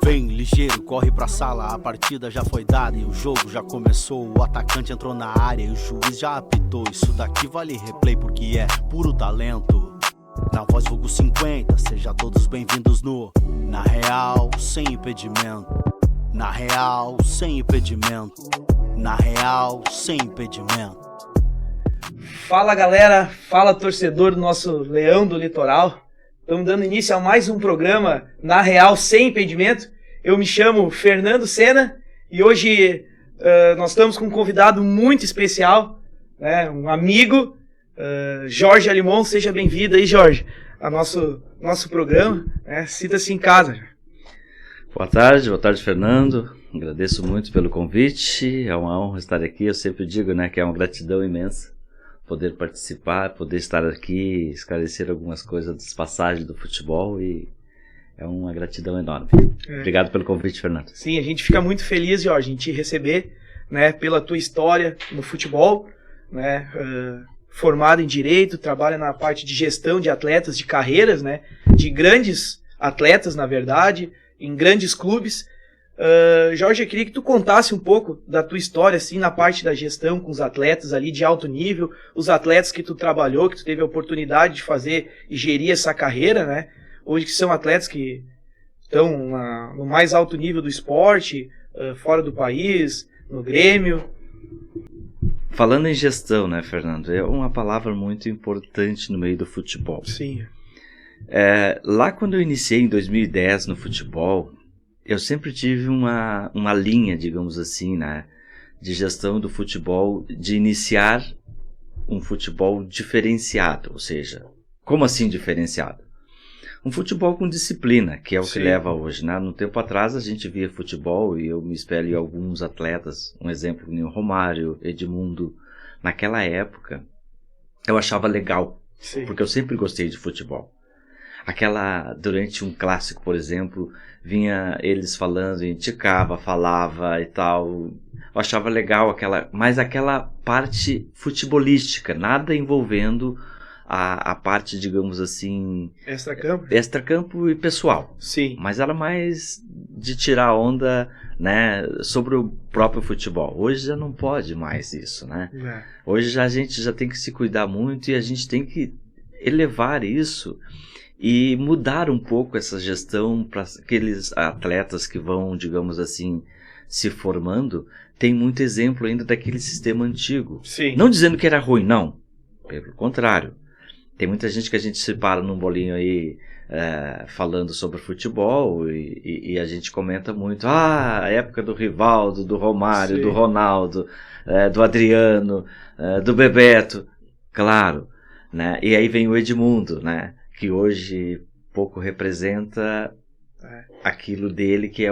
Vem ligeiro, corre pra sala, a partida já foi dada e o jogo já começou. O atacante entrou na área e o juiz já apitou. Isso daqui vale replay porque é puro talento. Na voz vulgo 50, sejam todos bem-vindos no Na Real, sem impedimento. Na Real, sem impedimento. Na Real, sem impedimento. Fala galera, fala torcedor do nosso Leão do Litoral. Estamos dando início a mais um programa Na Real Sem Impedimento. Eu me chamo Fernando Sena e hoje nós estamos com um convidado muito especial, né, um amigo, Jorge Alimon. Seja bem-vindo aí, Jorge, ao nosso programa. Sinta-se em casa. Boa tarde, Fernando. Agradeço muito pelo convite, é uma honra estar aqui. Eu sempre digo, né, que é uma gratidão imensa poder participar, poder estar aqui, esclarecer algumas coisas das passagens do futebol, e é uma gratidão enorme. Obrigado pelo convite, Fernando. Sim, a gente fica muito feliz, Jorge, em te receber, né, pela tua história no futebol, né, formado em Direito, trabalha na parte de gestão de atletas, de carreiras, né, de grandes atletas, na verdade, em grandes clubes. Jorge, eu queria que tu contasse um pouco da tua história, assim, na parte da gestão com os atletas ali de alto nível, os atletas que tu trabalhou, que tu teve a oportunidade de fazer e gerir essa carreira, né? Hoje que são atletas que estão no mais alto nível do esporte, fora do país, no Grêmio. Falando em gestão, né, Fernando, é uma palavra muito importante no meio do futebol. Sim. Lá quando eu iniciei em 2010 no futebol, eu sempre tive uma linha, digamos assim, né, de gestão do futebol, de iniciar um futebol diferenciado. Ou seja, como assim diferenciado? Um futebol com disciplina, que é o que leva hoje, né? No tempo atrás a gente via futebol, e eu me espelho em alguns atletas, um exemplo, o Romário, Edmundo. Naquela época eu achava legal, porque eu sempre gostei de futebol. Durante um clássico, por exemplo, vinha eles falando, indicava, falava e tal. Eu achava legal mas aquela parte futebolística, nada envolvendo a parte, digamos assim, extracampo e pessoal. Sim. Mas era mais de tirar onda, né, sobre o próprio futebol. Hoje já não pode mais isso, né? Hoje a gente já tem que se cuidar muito e a gente tem que elevar isso e mudar um pouco essa gestão para aqueles atletas que vão, digamos assim, se formando. Tem muito exemplo ainda daquele sistema antigo. Sim. Não dizendo que era ruim, não. Pelo contrário. Tem muita gente que a gente separa num bolinho aí falando sobre futebol e a gente comenta muito. A época do Rivaldo, do Romário, Sim, do Ronaldo, do Adriano, do Bebeto. Claro, né? E aí vem o Edmundo, né? Que hoje pouco representa aquilo dele, que é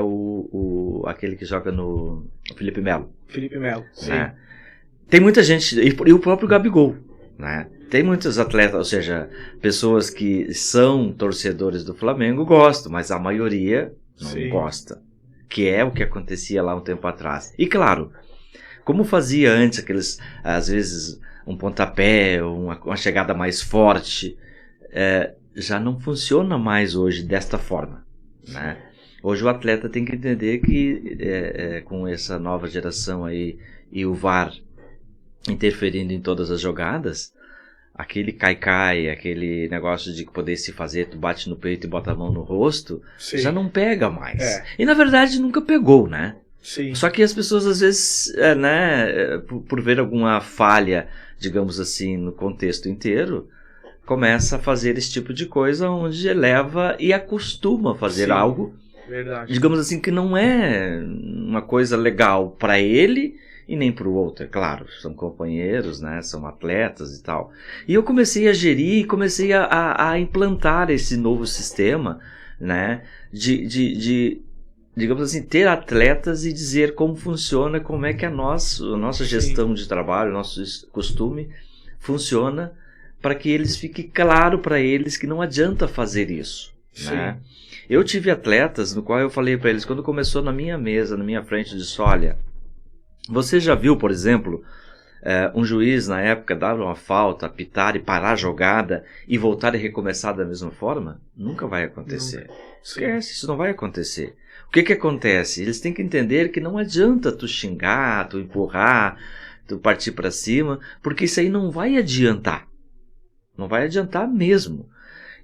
aquele que joga no Felipe Melo. Felipe Melo, sim. Né? Tem muita gente, e o próprio Gabigol, né? Tem muitos atletas, ou seja, pessoas que são torcedores do Flamengo gostam, mas a maioria não gosta. Que é o que acontecia lá um tempo atrás. E claro, como fazia antes, às vezes um pontapé, uma chegada mais forte, já não funciona mais hoje desta forma, né? Hoje o atleta tem que entender que com essa nova geração aí e o VAR interferindo em todas as jogadas, aquele cai-cai, aquele negócio de poder se fazer, tu bate no peito e bota a mão no rosto, já não pega mais. E na verdade nunca pegou, né? Sim. Só que as pessoas às vezes, por ver alguma falha, digamos assim, no contexto inteiro, começa a fazer esse tipo de coisa, onde eleva e acostuma a fazer algo, digamos assim, que não é uma coisa legal para ele e nem para o outro. É claro, são companheiros, né, são atletas e tal. E eu comecei a gerir, comecei a implantar esse novo sistema, né, de digamos assim, ter atletas e dizer como funciona, como é que a nossa gestão de trabalho, nosso costume funciona, para que fique claro para eles que não adianta fazer isso, né? Eu tive atletas no qual eu falei para eles, quando começou na minha mesa, na minha frente, eu disse: olha, você já viu, por exemplo, um juiz na época dar uma falta, apitar e parar a jogada e voltar e recomeçar da mesma forma? Nunca vai acontecer. Esquece, isso não vai acontecer. O que acontece? Eles têm que entender que não adianta tu xingar, tu empurrar, tu partir para cima, porque isso aí não vai adiantar. Não vai adiantar mesmo.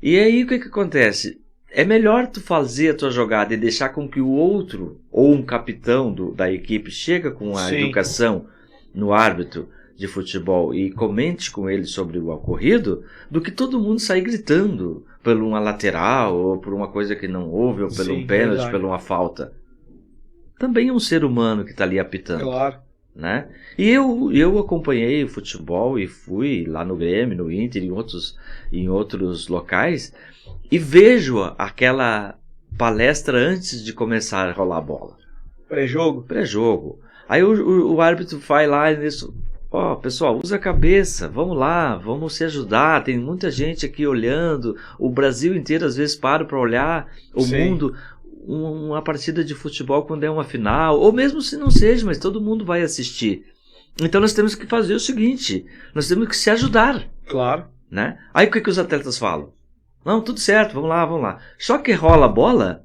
E aí o que acontece? É melhor tu fazer a tua jogada e deixar com que o outro, ou um capitão da equipe, chega com a educação no árbitro de futebol e comente com ele sobre o ocorrido, do que todo mundo sair gritando por uma lateral, ou por uma coisa que não houve, ou pelo um pênalti, por uma falta. Também é um ser humano que está ali apitando. Claro. Né? E eu acompanhei o futebol e fui lá no Grêmio, no Inter, em outros locais, e vejo aquela palestra antes de começar a rolar a bola. Pré-jogo. Aí o árbitro vai lá e diz: pessoal, usa a cabeça, vamos lá, vamos se ajudar, tem muita gente aqui olhando, o Brasil inteiro às vezes para olhar o mundo, uma partida de futebol quando é uma final, ou mesmo se não seja, mas todo mundo vai assistir. Então nós temos que fazer o seguinte, nós temos que se ajudar. Claro. Né? Aí o que os atletas falam? Não, tudo certo, vamos lá. Só que rola a bola,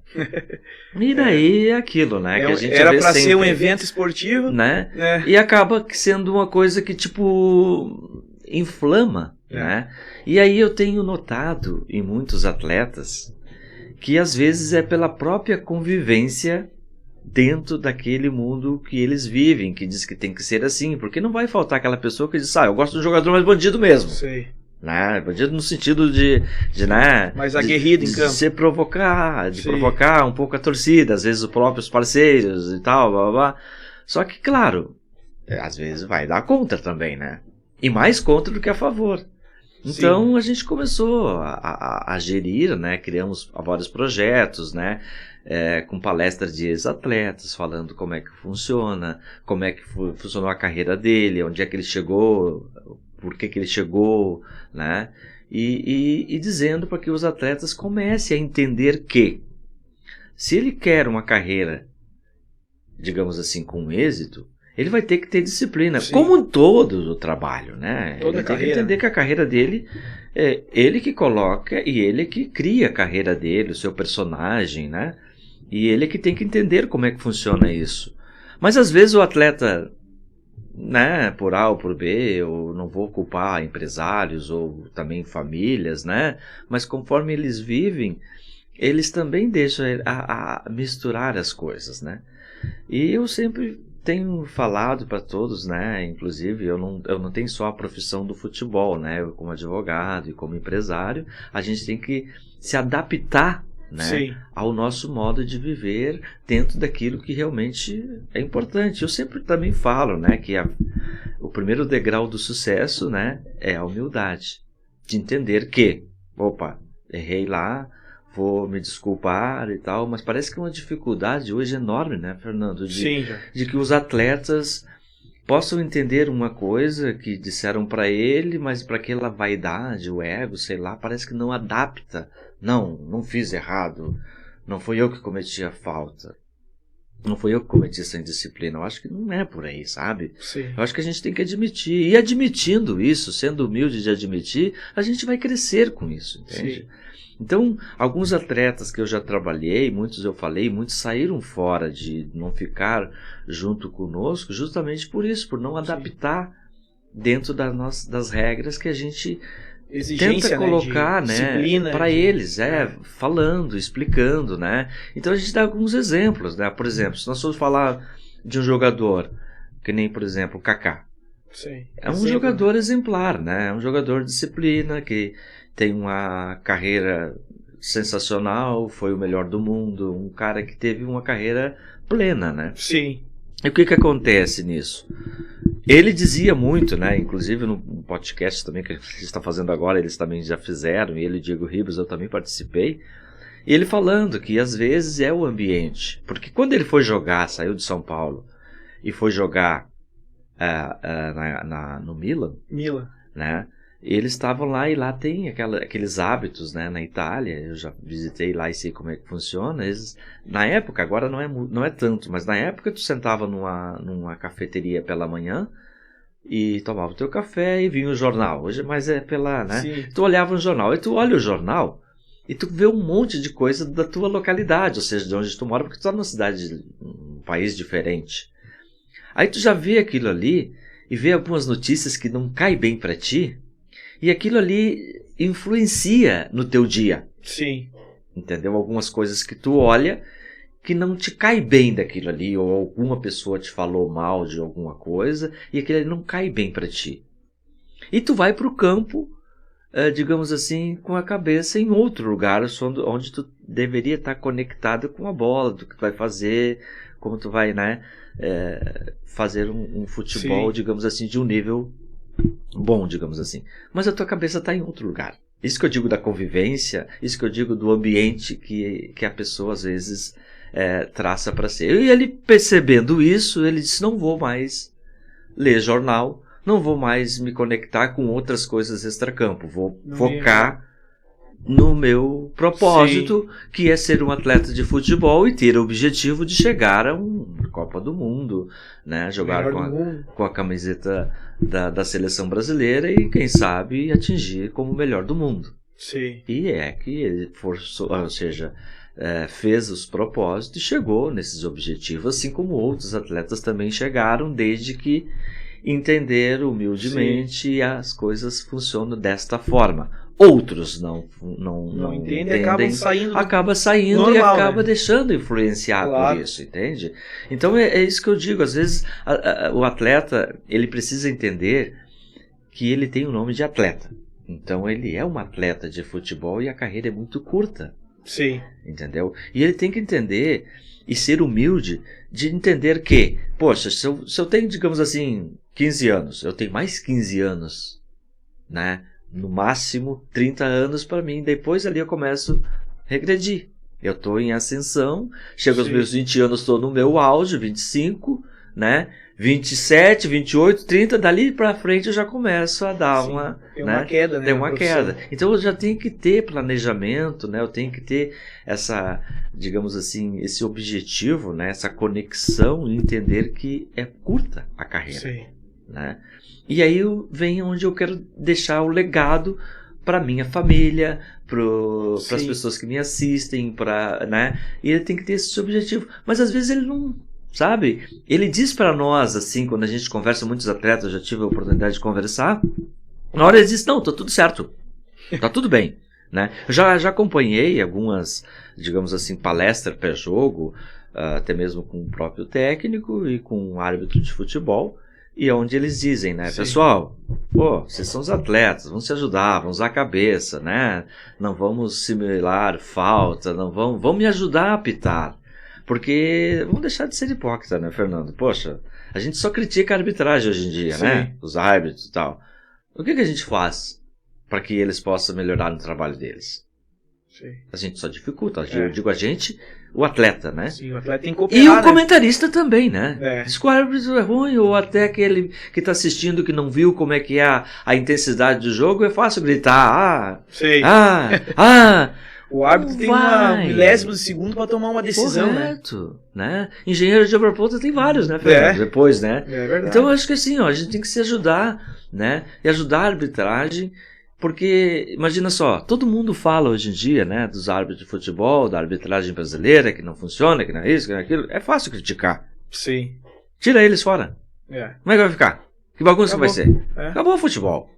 e daí é aquilo, né? Que a gente era para ser um evento esportivo, né? E acaba sendo uma coisa que, tipo, inflama, né? E aí eu tenho notado em muitos atletas que às vezes é pela própria convivência dentro daquele mundo que eles vivem, que diz que tem que ser assim, porque não vai faltar aquela pessoa que diz: eu gosto do jogador mais bandido mesmo. Né? Bandido no sentido de né, mais aguerrido em campo. De provocar um pouco a torcida, às vezes os próprios parceiros e tal, blá, blá, blá. Só que, claro, às vezes vai dar contra também, né? E mais contra do que a favor. Então a gente começou a gerir, né? Criamos vários projetos, né? Com palestras de ex-atletas, falando como é que funciona, como é que funcionou a carreira dele, onde é que ele chegou, por que ele chegou, né? E dizendo para que os atletas comecem a entender que, se ele quer uma carreira, digamos assim, com êxito, ele vai ter que ter disciplina, como em todo o trabalho, né? Ele tem que entender que a carreira dele é ele que coloca e ele que cria a carreira dele, o seu personagem, né? E ele que tem que entender como é que funciona isso. Mas às vezes o atleta, né, por A ou por B, eu não vou culpar empresários ou também famílias, né? Mas conforme eles vivem, eles também deixam a misturar as coisas, né? E eu sempre tenho falado para todos, né? Inclusive eu não tenho só a profissão do futebol, né? Eu, como advogado e como empresário, a gente tem que se adaptar, né, ao nosso modo de viver dentro daquilo que realmente é importante. Eu sempre também falo, né, que o primeiro degrau do sucesso, né, é a humildade, de entender que, errei lá, vou me desculpar e tal, mas parece que é uma dificuldade hoje enorme, né, Fernando, de que os atletas possam entender uma coisa que disseram para ele, mas para aquela vaidade, o ego, sei lá, parece que não adapta. Não fiz errado, não foi eu que cometi a falta, não foi eu que cometi essa indisciplina. Eu acho que não é por aí, sabe? Eu acho que a gente tem que admitir, e admitindo isso, sendo humilde de admitir, a gente vai crescer com isso, entende? Então, alguns atletas que eu já trabalhei, muitos eu falei, muitos saíram fora de não ficar junto conosco, justamente por isso, por não adaptar dentro das regras que a gente tenta colocar, né, para eles, falando, explicando, né? Então a gente dá alguns exemplos, né? Por exemplo, se nós formos falar de um jogador, que nem, por exemplo, o Kaká. É um jogador exemplar, né? É um jogador de disciplina, que tem uma carreira sensacional, foi o melhor do mundo, um cara que teve uma carreira plena, né? E o que acontece nisso? Ele dizia muito, né? Inclusive no podcast também que a gente está fazendo agora, eles também já fizeram, ele e o Diego Ribas, eu também participei. E ele falando que às vezes é o ambiente. Porque quando ele foi jogar, saiu de São Paulo e foi jogar no Milan, né? Eles estavam lá e lá tem aqueles hábitos, né, na Itália. Eu já visitei lá e sei como é que funciona. Na época, agora não é tanto, mas na época tu sentava numa cafeteria pela manhã e tomava o teu café e vinha o jornal. Hoje, mas é pela, né? Tu olhava o jornal, e tu olha o jornal e tu vê um monte de coisa da tua localidade, ou seja, de onde tu mora, porque tu tá numa cidade, um país diferente. Aí tu já vê aquilo ali e vê algumas notícias que não caem bem para ti, e aquilo ali influencia no teu dia. Sim. Entendeu? Algumas coisas que tu olha que não te cai bem daquilo ali, ou alguma pessoa te falou mal de alguma coisa, e aquilo ali não cai bem para ti. E tu vai pro campo, digamos assim, com a cabeça em outro lugar, onde tu deveria estar conectado com a bola, do que tu vai fazer, como tu vai, né, fazer um futebol, Sim. digamos assim, de um nível bom, digamos assim. Mas a tua cabeça está em outro lugar. Isso que eu digo da convivência, isso que eu digo do ambiente que a pessoa às vezes traça para si. E ele, percebendo isso, ele disse: não vou mais ler jornal, não vou mais me conectar com outras coisas extracampo, vou focar no meu propósito, que é ser um atleta de futebol e ter o objetivo de chegar a uma Copa do Mundo, né? Jogar com a camiseta da seleção brasileira e, quem sabe, atingir como o melhor do mundo. Sim. E é que ele forçou, ou seja, fez os propósitos e chegou nesses objetivos, assim como outros atletas também chegaram, desde que entenderam humildemente e as coisas funcionam desta forma. Outros não entendem, acaba saindo normal, e acaba deixando influenciar por isso, entende? Então é isso que eu digo, às vezes o atleta, ele precisa entender que ele tem o nome de atleta. Então ele é um atleta de futebol e a carreira é muito curta. Sim. Entendeu? E ele tem que entender e ser humilde de entender que, poxa, se eu tenho, digamos assim, 15 anos, eu tenho mais 15 anos, né? No máximo 30 anos para mim, depois ali eu começo a regredir. Eu estou em ascensão, chego aos meus 20 anos, estou no meu auge, 25, né? 27, 28, 30, dali para frente eu já começo a dar uma queda, né? Tem uma queda. Então eu já tenho que ter planejamento, né? Eu tenho que ter essa, digamos assim, esse objetivo, né? Essa conexão e entender que é curta a carreira. Sim. Né? E aí vem onde eu quero deixar o legado para minha família, para as pessoas que me assistem, né? E ele tem que ter esse objetivo. Mas às vezes ele não, sabe? Ele diz para nós, assim, quando a gente conversa, muitos atletas, eu já tive a oportunidade de conversar, na hora ele diz: não, tá tudo certo, tá tudo bem, né? Eu já acompanhei algumas, digamos assim, palestras pré-jogo, até mesmo com o próprio técnico e com o árbitro de futebol, e onde eles dizem, né, pessoal, vocês são os atletas, vamos se ajudar, vamos usar a cabeça, né, não vamos simular falta, não vamos me ajudar a apitar, porque vamos deixar de ser hipócrita, né, Fernando? Poxa, a gente só critica a arbitragem hoje em dia, né, os árbitros e tal. O que a gente faz para que eles possam melhorar no trabalho deles? Sim. A gente só dificulta, eu digo a gente, o atleta, né? Sim, o atleta tem que cooperar, e o comentarista também, né? Diz que o árbitro é ruim, ou até aquele que está assistindo que não viu como é que é a intensidade do jogo, é fácil gritar, o árbitro tem um milésimo de segundo para tomar uma decisão, correto, né? Engenheiro de obra pronta tem vários, né, Fernando? Depois, né? É verdade. Então eu acho que assim, a gente tem que se ajudar, né? E ajudar a arbitragem. Porque, imagina só, todo mundo fala hoje em dia, né, dos árbitros de futebol, da arbitragem brasileira, que não funciona, que não é isso, que não é aquilo. É fácil criticar. Sim. Tira eles fora. Como é que vai ficar? Que bagunça que vai ser? Acabou o futebol.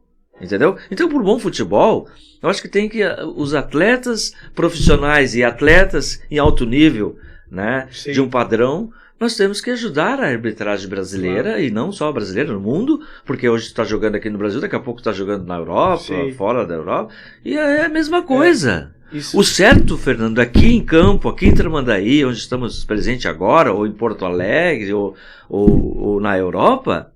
Entendeu? Então, por bom futebol, eu acho que tem que os atletas profissionais e atletas em alto nível, né, de um padrão, nós temos que ajudar a arbitragem brasileira, e não só a brasileira, no mundo, porque hoje está jogando aqui no Brasil, daqui a pouco está jogando na Europa, fora da Europa, e é a mesma coisa. O certo, Fernando, aqui em campo, aqui em Tramandaí, onde estamos presentes agora, ou em Porto Alegre, ou na Europa,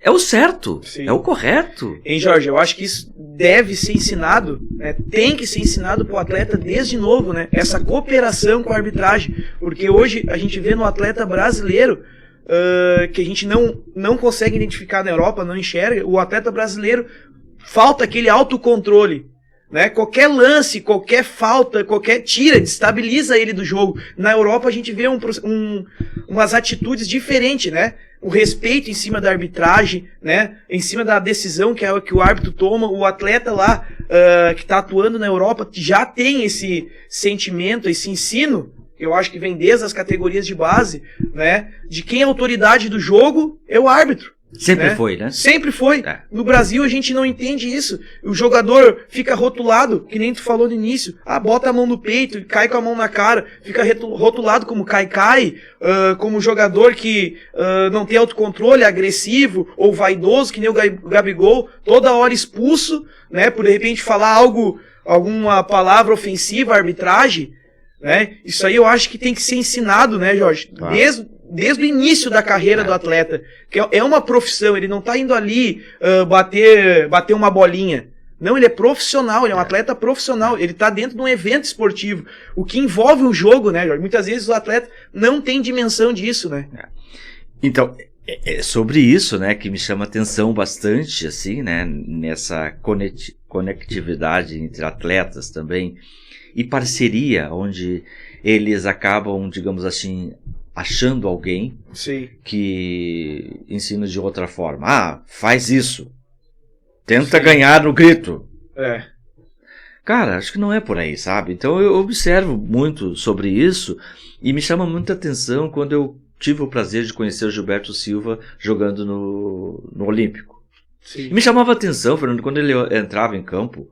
é o certo, é o correto. Hein, Jorge, eu acho que isso deve ser ensinado, né? Tem que ser ensinado para o atleta desde novo, né? Essa cooperação com a arbitragem, porque hoje a gente vê no atleta brasileiro que a gente não consegue identificar na Europa, não enxerga, o atleta brasileiro falta aquele autocontrole, né? Qualquer lance, qualquer falta, qualquer tira, destabiliza ele do jogo. Na Europa a gente vê umas atitudes diferentes, né? O respeito em cima da arbitragem, né? Em cima da decisão que o árbitro toma. O atleta lá que está atuando na Europa já tem esse sentimento, esse ensino. Eu acho que vem desde as categorias de base, né? De quem é a autoridade do jogo é o árbitro. Sempre foi, né? Sempre foi. No Brasil a gente não entende isso. O jogador fica rotulado, que nem tu falou no início. Bota a mão no peito, cai com a mão na cara. Fica rotulado como cai, como jogador que não tem autocontrole, agressivo ou vaidoso, que nem o Gabigol, toda hora expulso, né? Por de repente falar alguma palavra ofensiva à arbitragem, né? Isso aí eu acho que tem que ser ensinado, né, Jorge? Desde o início da carreira do atleta, que é uma profissão, ele não tá indo ali bater uma bolinha. Não, ele é profissional, ele é um atleta profissional, ele tá dentro de um evento esportivo, o que envolve o jogo, né, Jorge? Muitas vezes o atleta não tem dimensão disso, né? Então, é sobre isso, né, que me chama atenção bastante, assim, né, nessa conectividade entre atletas também, e parceria, onde eles acabam, digamos assim, achando alguém que ensina de outra forma. Faz isso. Tenta ganhar no grito. Cara, acho que não é por aí, sabe? Então eu observo muito sobre isso e me chama muita atenção quando eu tive o prazer de conhecer o Gilberto Silva jogando no Olímpico. E me chamava a atenção, Fernando, quando ele entrava em campo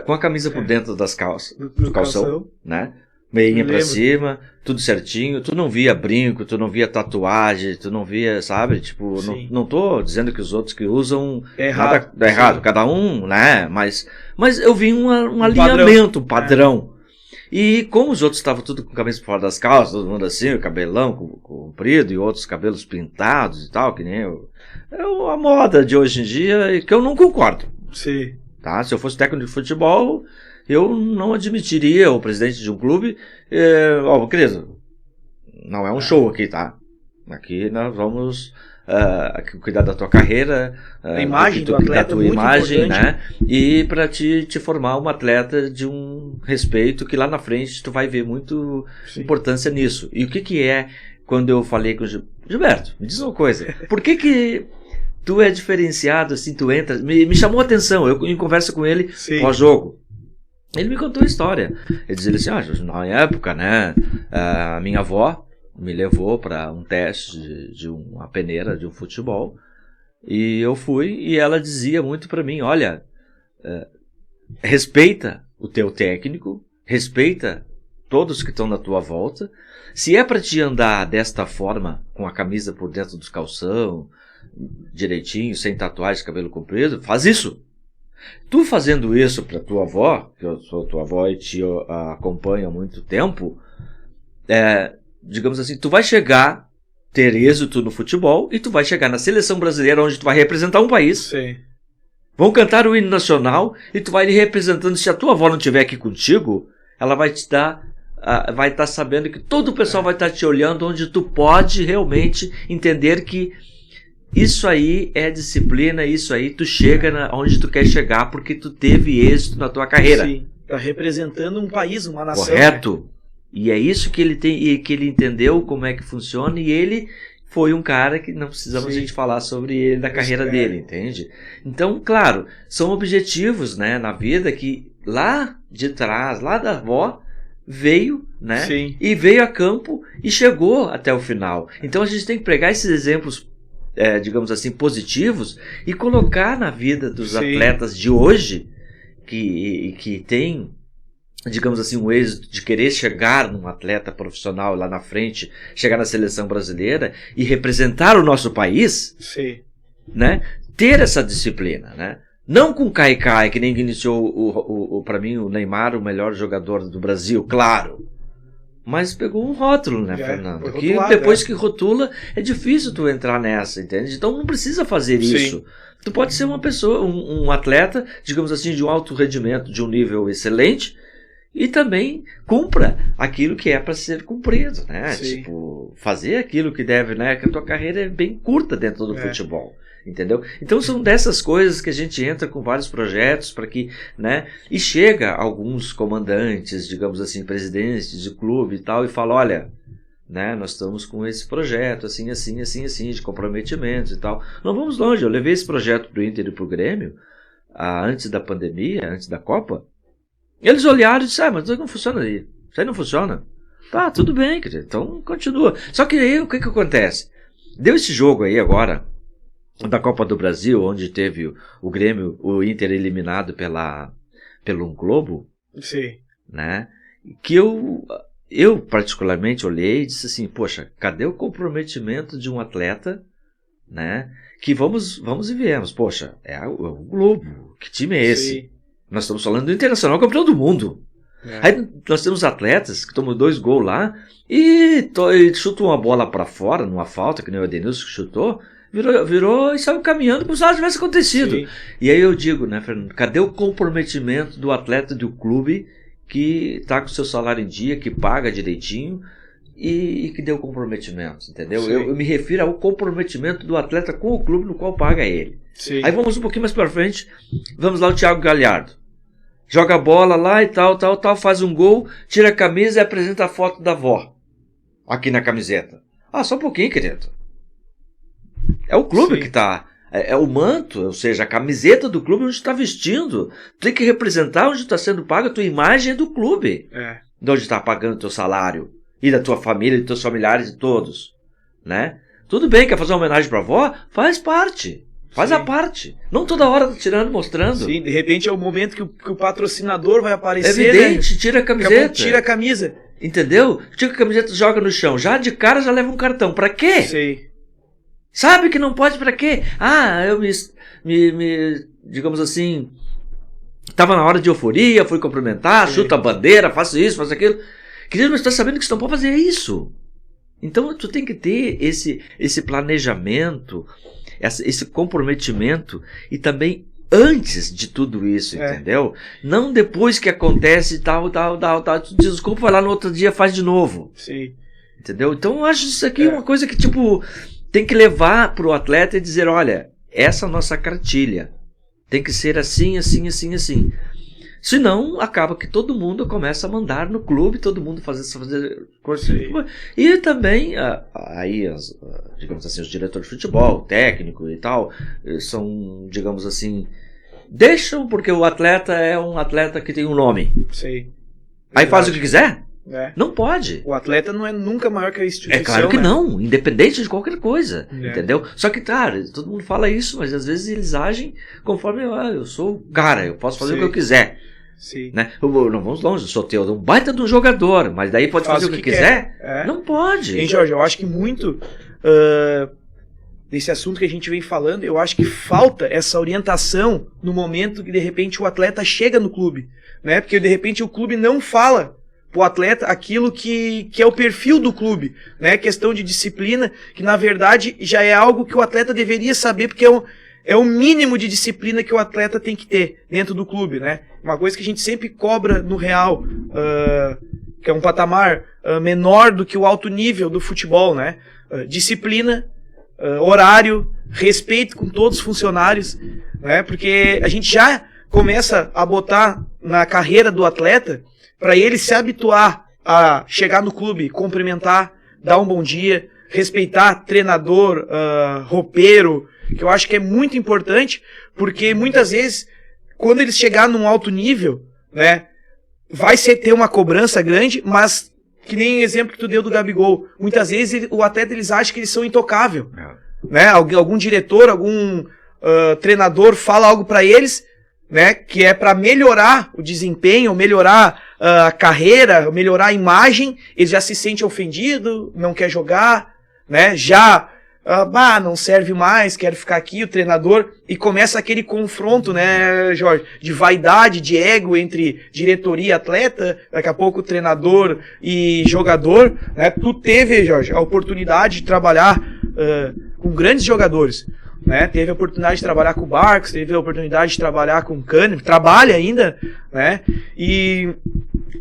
com a camisa por dentro das calças, do calção, né? Meinha pra cima, tudo certinho, tu não via brinco, tu não via tatuagem, tu não via, sabe, tipo, não tô dizendo que os outros que usam nada dá errado, cada um, né, mas eu vi um alinhamento, padrão. E como os outros estavam tudo com a cabeça fora das calças, todo mundo assim, o cabelão comprido e outros cabelos pintados e tal, que nem a moda de hoje em dia, que eu não concordo. Tá? Se eu fosse técnico de futebol, eu não admitiria o presidente de um clube, querido, não é um show aqui, tá? Aqui nós vamos cuidar da tua carreira, a imagem do atleta, da tua imagem, né? E para te formar um atleta de um respeito que lá na frente tu vai ver muito importância nisso. E o que é quando eu falei com o Gilberto? Me diz uma coisa, por que tu é diferenciado assim, tu entra, me chamou a atenção, eu em conversa com ele pós-jogo. Ele me contou a história. Ele dizia assim, na época, né, a minha avó me levou para um teste de uma peneira de um futebol, e eu fui, e ela dizia muito para mim, olha, respeita o teu técnico, respeita todos que estão na tua volta, se é para te andar desta forma, com a camisa por dentro dos calção, direitinho, sem tatuagem, cabelo comprido, faz isso. Tu fazendo isso para tua avó, que eu sou tua avó e te acompanho há muito tempo, digamos assim, tu vai ter êxito no futebol e tu vai chegar na seleção brasileira onde tu vai representar um país. Vão cantar o hino nacional e tu vai ir representando. Se a tua avó não estiver aqui contigo, ela vai te dar, vai estar sabendo que todo o pessoal vai estar te olhando, onde tu pode realmente entender que isso aí é disciplina, isso aí tu chega onde tu quer chegar porque tu teve êxito na tua carreira. Tá representando um país, uma nação. Correto. Né? E é isso que ele tem, e que ele entendeu como é que funciona, e ele foi um cara que não precisamos a gente falar sobre ele, da carreira dele, entende? Então, claro, são objetivos, né, na vida que lá de trás, lá da avó, veio, né? E veio a campo e chegou até o final. Então a gente tem que pegar esses exemplos, digamos assim, positivos e colocar na vida dos atletas de hoje que tem, digamos assim, um êxito de querer chegar num atleta profissional lá na frente, chegar na seleção brasileira e representar o nosso país, né? Ter essa disciplina, né? Não com cai-cai, que nem iniciou para mim o Neymar, o melhor jogador do Brasil, claro. Mas pegou um rótulo, né, Fernando? Que depois que rotula, é difícil tu entrar nessa, entende? Então não precisa fazer isso. Tu pode ser uma pessoa, um atleta, digamos assim, de um alto rendimento, de um nível excelente, e também cumpra aquilo que é para ser cumprido, né? Tipo, fazer aquilo que deve, né? Que a tua carreira é bem curta dentro do futebol. entendeu? Então são dessas coisas que a gente entra com vários projetos para que, né, e chega alguns comandantes, digamos assim, presidentes de clube e tal, e fala, olha, né, nós estamos com esse projeto, assim, de comprometimentos e tal. Não vamos longe, eu levei esse projeto pro Inter e pro Grêmio, antes da pandemia, antes da Copa, eles olharam e disseram, mas isso não funciona aí, isso aí não funciona. Tá, tudo bem, quer dizer, então continua. Só que aí o que acontece? Deu esse jogo aí agora, da Copa do Brasil, onde teve o Grêmio, o Inter eliminado pelo Globo, Sim. né? Que eu particularmente olhei e disse assim, poxa, cadê o comprometimento de um atleta, né? Que vamos e viemos. Poxa, é o Globo, que time é esse? Sim. Nós estamos falando do Internacional, campeão do mundo. Aí nós temos atletas que tomam 2 gols lá e chutam uma bola pra fora, numa falta, que nem o Edenilson que chutou, virou e saiu caminhando como se nada tivesse acontecido. Sim. E aí eu digo, né, Fernando, cadê o comprometimento do atleta do clube que tá com seu salário em dia, que paga direitinho e que deu comprometimento, entendeu? Eu me refiro ao comprometimento do atleta com o clube no qual paga ele. Sim. Aí vamos um pouquinho mais pra frente, vamos lá o Thiago Galhardo. Joga a bola lá e tal, faz um gol, tira a camisa e apresenta a foto da avó. Aqui na camiseta. Só um pouquinho, querido. É o clube Sim. que tá... É o manto, ou seja, a camiseta do clube onde está vestindo. Tu tem que representar onde está sendo pago, a tua imagem é do clube. De onde está pagando o teu salário. E da tua família, dos teus familiares e todos. Né? Tudo bem, quer fazer uma homenagem pra avó? Faz parte. Faz a parte. Não toda hora tirando, mostrando. Sim, de repente é o momento que o patrocinador vai aparecer. É evidente, né? tira a camiseta. Tira a camisa. Entendeu? Tira a camiseta e joga no chão. Já de cara já leva um cartão. Pra quê? Sei. Sabe que não pode pra quê? Eu digamos assim, tava na hora de euforia, fui cumprimentar, chuta a bandeira, faço isso, faço aquilo. Querido, mas tu tá sabendo que você não pode fazer isso. Então tu tem que ter esse planejamento, esse comprometimento e também antes de tudo isso, entendeu? Não depois que acontece tal, tu diz, desculpa, vai lá no outro dia, faz de novo. Sim. Entendeu? Então eu acho isso aqui uma coisa que, tipo, tem que levar pro atleta e dizer, olha, essa é a nossa cartilha. Tem que ser assim, assim, assim, assim. Senão, acaba que todo mundo começa a mandar no clube, todo mundo fazer coisas. E também, digamos assim, os diretores de futebol, técnico e tal, são, digamos assim, deixam porque o atleta é um atleta que tem um nome. Sim. Aí faz o que quiser? Não pode. O atleta não é nunca maior que a instituição. É claro que né? não, independente de qualquer coisa, entendeu? Só que, cara, todo mundo fala isso, mas às vezes eles agem conforme eu sou o cara, eu posso fazer o que eu quiser. Sim. Né? Não vamos longe, eu sou teu, um baita de um jogador, mas daí pode fazer o que quiser? Não pode. Hein, Jorge, eu acho que muito desse assunto que a gente vem falando, eu acho que falta essa orientação no momento que de repente o atleta chega no clube, né? Porque de repente o clube não fala o atleta aquilo que é o perfil do clube, né? Questão de disciplina, que na verdade já é algo que o atleta deveria saber, porque é o mínimo de disciplina que o atleta tem que ter dentro do clube, né? Uma coisa que a gente sempre cobra no real, que é um patamar menor do que o alto nível do futebol, né? Disciplina, horário, respeito com todos os funcionários, né? Porque a gente já começa a botar na carreira do atleta para ele se habituar a chegar no clube, cumprimentar, dar um bom dia, respeitar treinador, roupeiro, que eu acho que é muito importante, porque muitas vezes, quando eles chegarem num alto nível, né, vai ter uma cobrança grande, mas, que nem o exemplo que tu deu do Gabigol, muitas vezes o atleta, eles acham que eles são intocáveis, né, algum diretor, algum treinador fala algo para eles, né, que é para melhorar o desempenho, melhorar a carreira, melhorar a imagem, eles já se sentem ofendidos, não quer jogar, né, não serve mais, quero ficar aqui, o treinador, e começa aquele confronto, né, Jorge, de vaidade, de ego entre diretoria e atleta, daqui a pouco treinador e jogador, né, tu teve, Jorge, a oportunidade de trabalhar com grandes jogadores, né, teve a oportunidade de trabalhar com o Barcos, teve a oportunidade de trabalhar com o Kahneman, trabalha ainda, né, e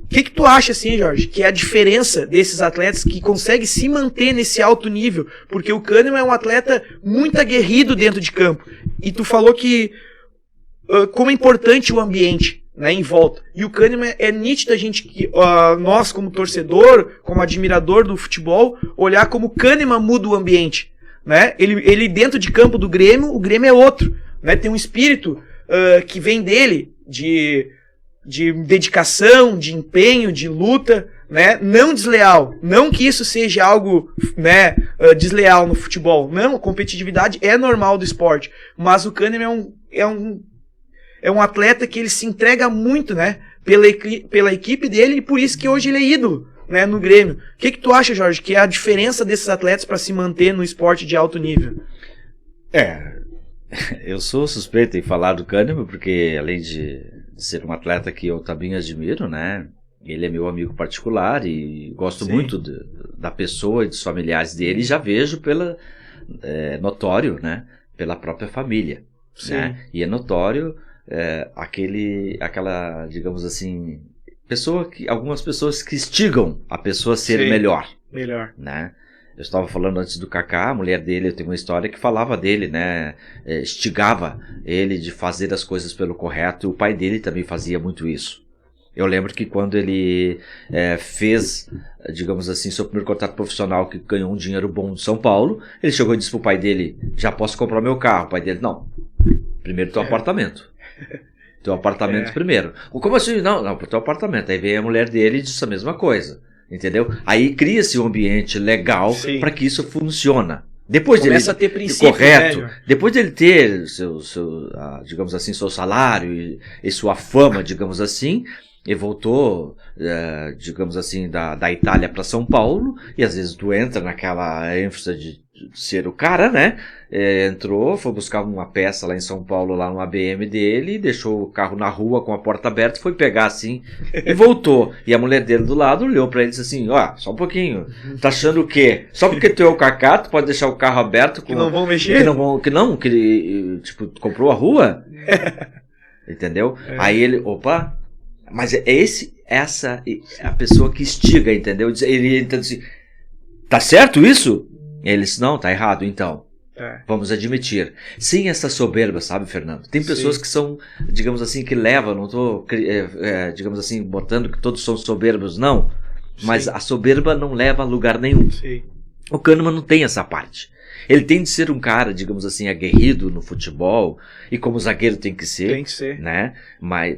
O que tu acha, assim, Jorge, que é a diferença desses atletas que conseguem se manter nesse alto nível? Porque o Kahneman é um atleta muito aguerrido dentro de campo. E tu falou que como é importante o ambiente, né, em volta. E o Kahneman é nítido a gente, nós como torcedor, como admirador do futebol, olhar como o Kahneman muda o ambiente. Né? Ele dentro de campo do Grêmio, o Grêmio é outro. Né? Tem um espírito que vem dele de dedicação, de empenho, de luta, né? Não desleal. Não que isso seja algo, né, desleal no futebol. Não, a competitividade é normal do esporte. Mas o Kahneman é um atleta que ele se entrega muito, né, pela equipe dele, e por isso que hoje ele é ídolo, né, no Grêmio. O que tu acha, Jorge, que é a diferença desses atletas para se manter no esporte de alto nível? Eu sou suspeito em falar do Kahneman, porque além de ser um atleta que eu também admiro, né, ele é meu amigo particular e gosto muito da pessoa e dos familiares dele, e já vejo notório, né, pela própria família. Né? E é notório aquela, digamos assim, algumas pessoas que instigam a pessoa a ser melhor. Né? Eu estava falando antes do Kaká, a mulher dele, eu tenho uma história que falava dele, né? Instigava ele de fazer as coisas pelo correto, e o pai dele também fazia muito isso. Eu lembro que quando ele fez, digamos assim, seu primeiro contrato profissional, que ganhou um dinheiro bom de São Paulo, ele chegou e disse pro pai dele: já posso comprar meu carro? O pai dele: não, primeiro teu apartamento. Teu apartamento primeiro. Como assim? Não, pro teu apartamento. Aí veio a mulher dele e disse a mesma coisa. Entendeu? Aí cria-se um ambiente legal para que isso funcione. Depois começa dele a ter princípio, correto, né, depois dele ter digamos assim, seu salário e sua fama, digamos assim, ele voltou, digamos assim, da Itália para São Paulo, e às vezes tu entra naquela ênfase de ser o cara, né? Entrou, foi buscar uma peça lá em São Paulo, lá no ABM dele, deixou o carro na rua com a porta aberta, foi pegar assim e voltou. E a mulher dele do lado olhou pra ele e disse assim: ó, só um pouquinho, tá achando o quê? Só porque tu é o Kaká, tu pode deixar o carro aberto que não vão mexer? Que ele, tipo, comprou a rua? Entendeu? Aí ele, opa, mas essa é a pessoa que instiga, entendeu? Ele entende assim: tá certo isso? Ele disse: não, tá errado, então. Vamos admitir. Sem essa soberba, sabe, Fernando? Tem pessoas que são, digamos assim, que levam, não tô, digamos assim, botando que todos são soberbos, não. Mas a soberba não leva a lugar nenhum. O Kahneman não tem essa parte. Ele tem de ser um cara, digamos assim, aguerrido no futebol, e como zagueiro tem que ser, né?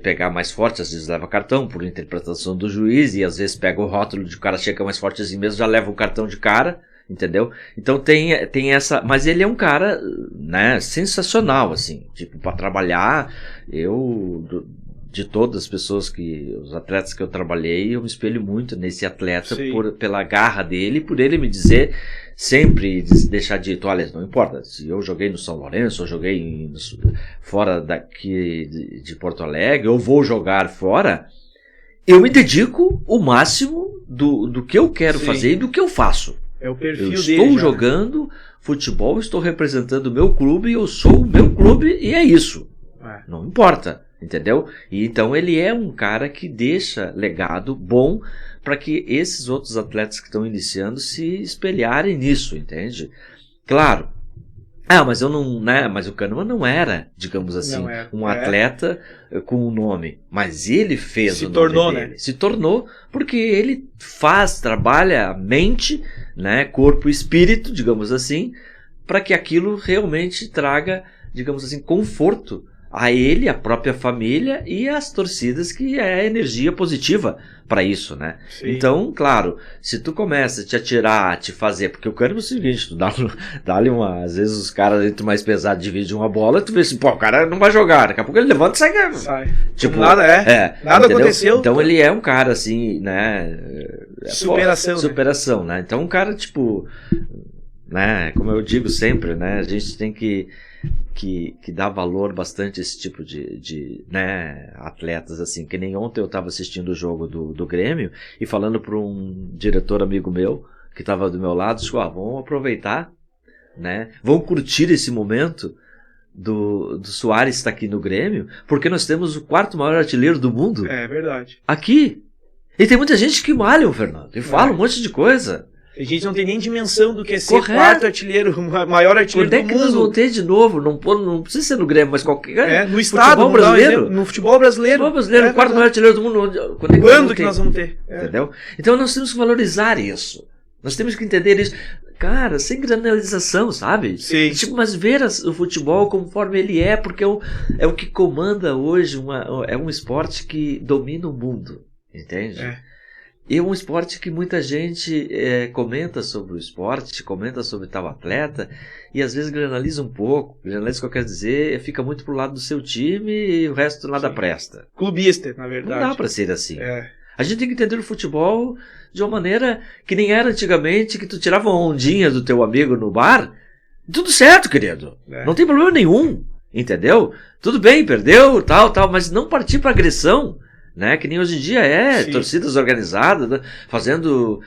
Pegar mais forte, às vezes leva cartão por interpretação do juiz, e às vezes pega o rótulo de o cara chega mais forte assim mesmo, já leva o cartão de cara. Entendeu? Então tem essa, mas ele é um cara, né, sensacional, assim, tipo, para trabalhar. De todas as pessoas os atletas que eu trabalhei, eu me espelho muito nesse atleta pela garra dele, por ele me dizer sempre, deixar dito: olha, não importa se eu joguei no São Lourenço, eu joguei fora daqui de Porto Alegre, eu vou jogar fora, eu me dedico o máximo do que eu quero fazer e do que eu faço. É o perfil dele. Eu estou jogando futebol, estou representando o meu clube, eu sou o meu clube e é isso. Não importa, entendeu? E então ele é um cara que deixa legado bom para que esses outros atletas que estão iniciando se espelharem nisso, entende? Claro. Mas eu não, né? Mas o Kahneman não era, digamos assim, um atleta com um nome. Mas ele fez o nome dele. Né? Se tornou, porque ele trabalha a mente, né, corpo e espírito, digamos assim, para que aquilo realmente traga, digamos assim, conforto a ele, a própria família e as torcidas, que é energia positiva para isso, né? Então, claro, se tu começa a te atirar, a te fazer, porque o Kahneman é o seguinte, tu dá-lhe às vezes os caras entram mais pesados, dividem uma bola, tu vê assim, pô, o cara não vai jogar, daqui a pouco ele levanta e sai. Tipo, nada nada aconteceu. Então ele é um cara assim, né? Superação, né? Então um cara, tipo, né, como eu digo sempre, né, a gente tem que dá valor bastante a esse tipo de né, atletas, assim, que nem ontem eu estava assistindo o jogo do Grêmio e falando para um diretor amigo meu que estava do meu lado, disse: vamos aproveitar, né, vamos curtir esse momento do Soares estar aqui no Grêmio, porque nós temos o 4º maior artilheiro do mundo. É verdade. Aqui. E tem muita gente que malha, Fernando, e fala um monte de coisa. A gente não tem nem dimensão do que é ser quarto artilheiro, maior artilheiro do mundo. Quando é que nós vamos ter de novo? Não precisa ser no Grêmio, mas qualquer... no estado brasileiro. No futebol brasileiro. No futebol brasileiro, o quarto maior artilheiro do mundo. Quando que nós vamos ter? Entendeu? Então nós temos que valorizar isso. Nós temos que entender isso. Cara, sem granalização, sabe? Sim. Mas ver o futebol conforme ele é, porque é o que comanda hoje, é um esporte que domina o mundo, entende? E é um esporte que muita gente comenta sobre o esporte, comenta sobre tal atleta, e às vezes granaliza um pouco. Granaliza, o que eu quero dizer, fica muito pro lado do seu time e o resto nada presta. Clubista, na verdade. Não dá pra ser assim. A gente tem que entender o futebol de uma maneira que nem era antigamente, que tu tirava uma ondinha do teu amigo no bar, tudo certo, querido. Não tem problema nenhum, entendeu? Tudo bem, perdeu, tal, mas não partir pra agressão. Né? Que nem hoje em dia torcidas organizadas, né? Fazendo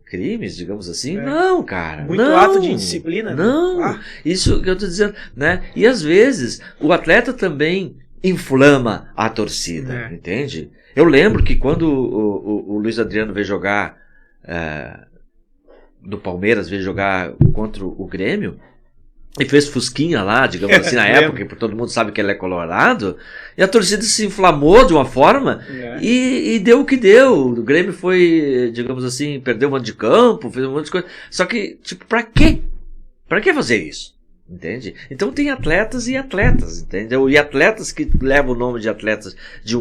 crimes, digamos assim. Não, cara. Muito ato de indisciplina. Não, isso que eu estou dizendo. Né? E às vezes o atleta também inflama a torcida, entende? Eu lembro que quando o Luiz Adriano veio jogar do Palmeiras, veio jogar contra o Grêmio, e fez fusquinha lá, digamos assim, na época, porque todo mundo sabe que ele é colorado, e a torcida se inflamou de uma forma e deu o que deu. O Grêmio foi, digamos assim, perdeu um monte de campo, fez um monte de coisa. Só que, tipo, pra quê? Pra que fazer isso? Entende? Então tem atletas e atletas, entendeu? E atletas que levam o nome de atletas de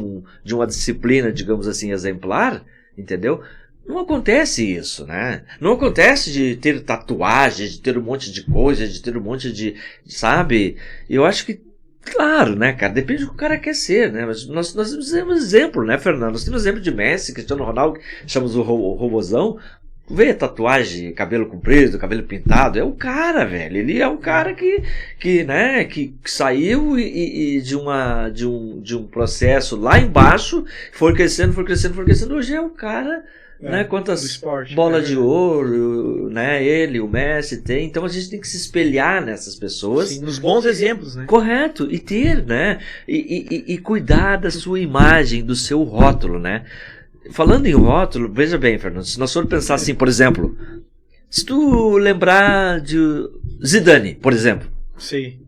uma disciplina, digamos assim, exemplar, entendeu? Não acontece isso, né? Não acontece de ter tatuagem, de ter um monte de coisa, de ter um monte de... Sabe? Eu acho que, claro, né, cara? Depende do que o cara quer ser, né? Mas nós temos exemplo, né, Fernando? Nós temos exemplo de Messi, Cristiano Ronaldo, chamamos o robozão. Vê tatuagem, cabelo comprido, cabelo pintado. É o cara, velho. Ele é um cara que saiu e de um processo lá embaixo, foi crescendo. Hoje é o cara... né? Quantas bolas de ouro, né? Ele, o Messi tem. Então a gente tem que se espelhar nessas pessoas. Sim, nos bons exemplos, né? Correto. E ter, né? E cuidar da sua imagem, do seu rótulo, né? Falando em rótulo, veja bem, Fernando, se nós formos pensar assim, por exemplo, se tu lembrar de Zidane, por exemplo. Sim.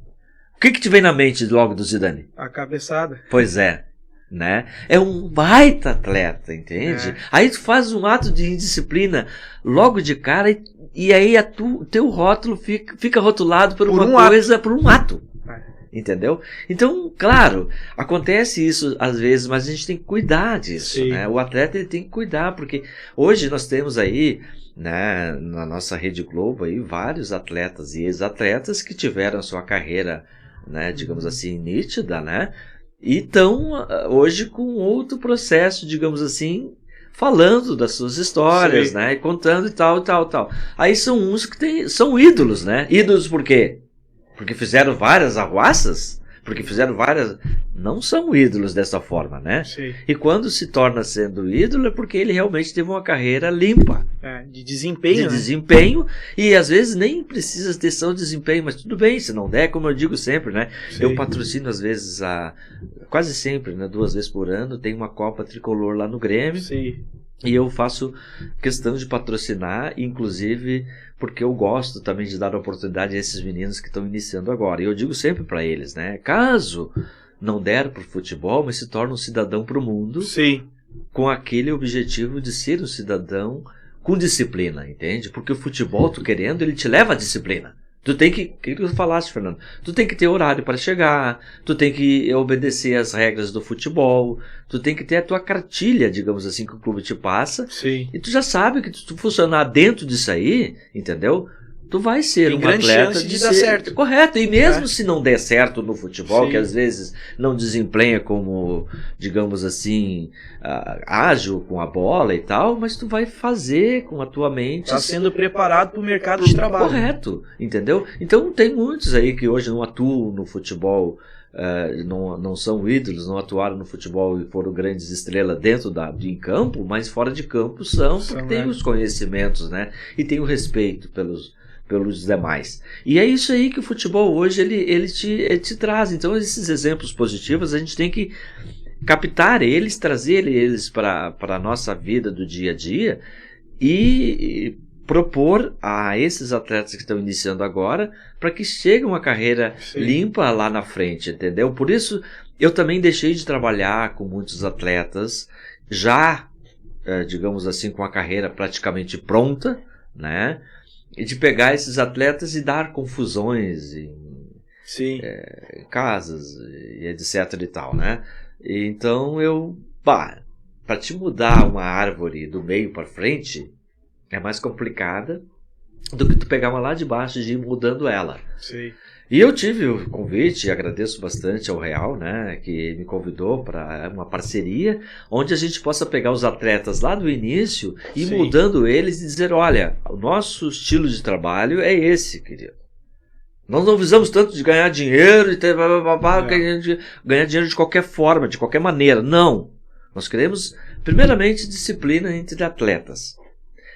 O que te vem na mente logo do Zidane? A cabeçada. Pois é. Né? É um baita atleta, entende? Aí tu faz um ato de indisciplina logo de cara e aí teu rótulo fica rotulado por uma coisa, por um ato. Entendeu? Então, claro, acontece isso às vezes, mas a gente tem que cuidar disso, né? O atleta ele tem que cuidar, porque hoje nós temos aí, né, na nossa Rede Globo aí, vários atletas e ex-atletas que tiveram sua carreira, né, digamos assim, nítida, né? E estão hoje com outro processo, digamos assim, falando das suas histórias, né? E contando e tal. Aí são uns que são ídolos, né? Ídolos por quê? Porque fizeram várias arruaças? Porque fizeram várias... Não são ídolos dessa forma, né? Sim. E quando se torna sendo ídolo é porque ele realmente teve uma carreira limpa. De desempenho, de desempenho, e às vezes nem precisa ter só desempenho, mas tudo bem, se não der, como eu digo sempre, né? Sim. Eu patrocino às vezes, quase sempre, né? 2 vezes por ano, tem uma Copa Tricolor lá no Grêmio. Sim. E eu faço questão de patrocinar, inclusive porque eu gosto também de dar oportunidade a esses meninos que estão iniciando agora. E eu digo sempre para eles, né? Caso não der pro futebol, mas se torna um cidadão pro mundo. Sim. Com aquele objetivo de ser um cidadão com disciplina, entende? Porque o futebol, tu querendo, ele te leva à disciplina. Tu tem que, o que tu falaste, Fernando? Tu tem que ter horário para chegar, tu tem que obedecer às regras do futebol, tu tem que ter a tua cartilha, digamos assim, que o clube te passa. Sim. E tu já sabe que se tu funcionar dentro disso aí, entendeu? Tu vai ser um atleta de dar certo. Correto. E mesmo se não der certo no futebol, que às vezes não desempenha como, digamos assim, ágil com a bola e tal, mas tu vai fazer com a tua mente. Está sendo preparado para o mercado de trabalho. Correto, entendeu? Então tem muitos aí que hoje não atuam no futebol, não são ídolos, não atuaram no futebol e foram grandes estrelas dentro em campo, mas fora de campo porque tem os conhecimentos, né? E tem o respeito pelos demais. E é isso aí que o futebol hoje ele te traz. Então esses exemplos positivos a gente tem que captar eles, trazer eles para a nossa vida do dia a dia e propor a esses atletas que estão iniciando agora para que cheguem uma carreira limpa lá na frente, entendeu? Por isso eu também deixei de trabalhar com muitos atletas já, digamos assim, com a carreira praticamente pronta, né? E de pegar esses atletas e dar confusões em casas e etc e tal, né? Então para te mudar uma árvore do meio para frente é mais complicada do que tu pegar uma lá de baixo e ir mudando ela. Sim. E eu tive o convite, e agradeço bastante ao Real, né, que me convidou para uma parceria, onde a gente possa pegar os atletas lá do início e ir mudando eles e dizer, olha, o nosso estilo de trabalho é esse, querido. Nós não visamos tanto de ganhar dinheiro, ganhar dinheiro de qualquer forma, de qualquer maneira. Não. Nós queremos, primeiramente, disciplina entre atletas.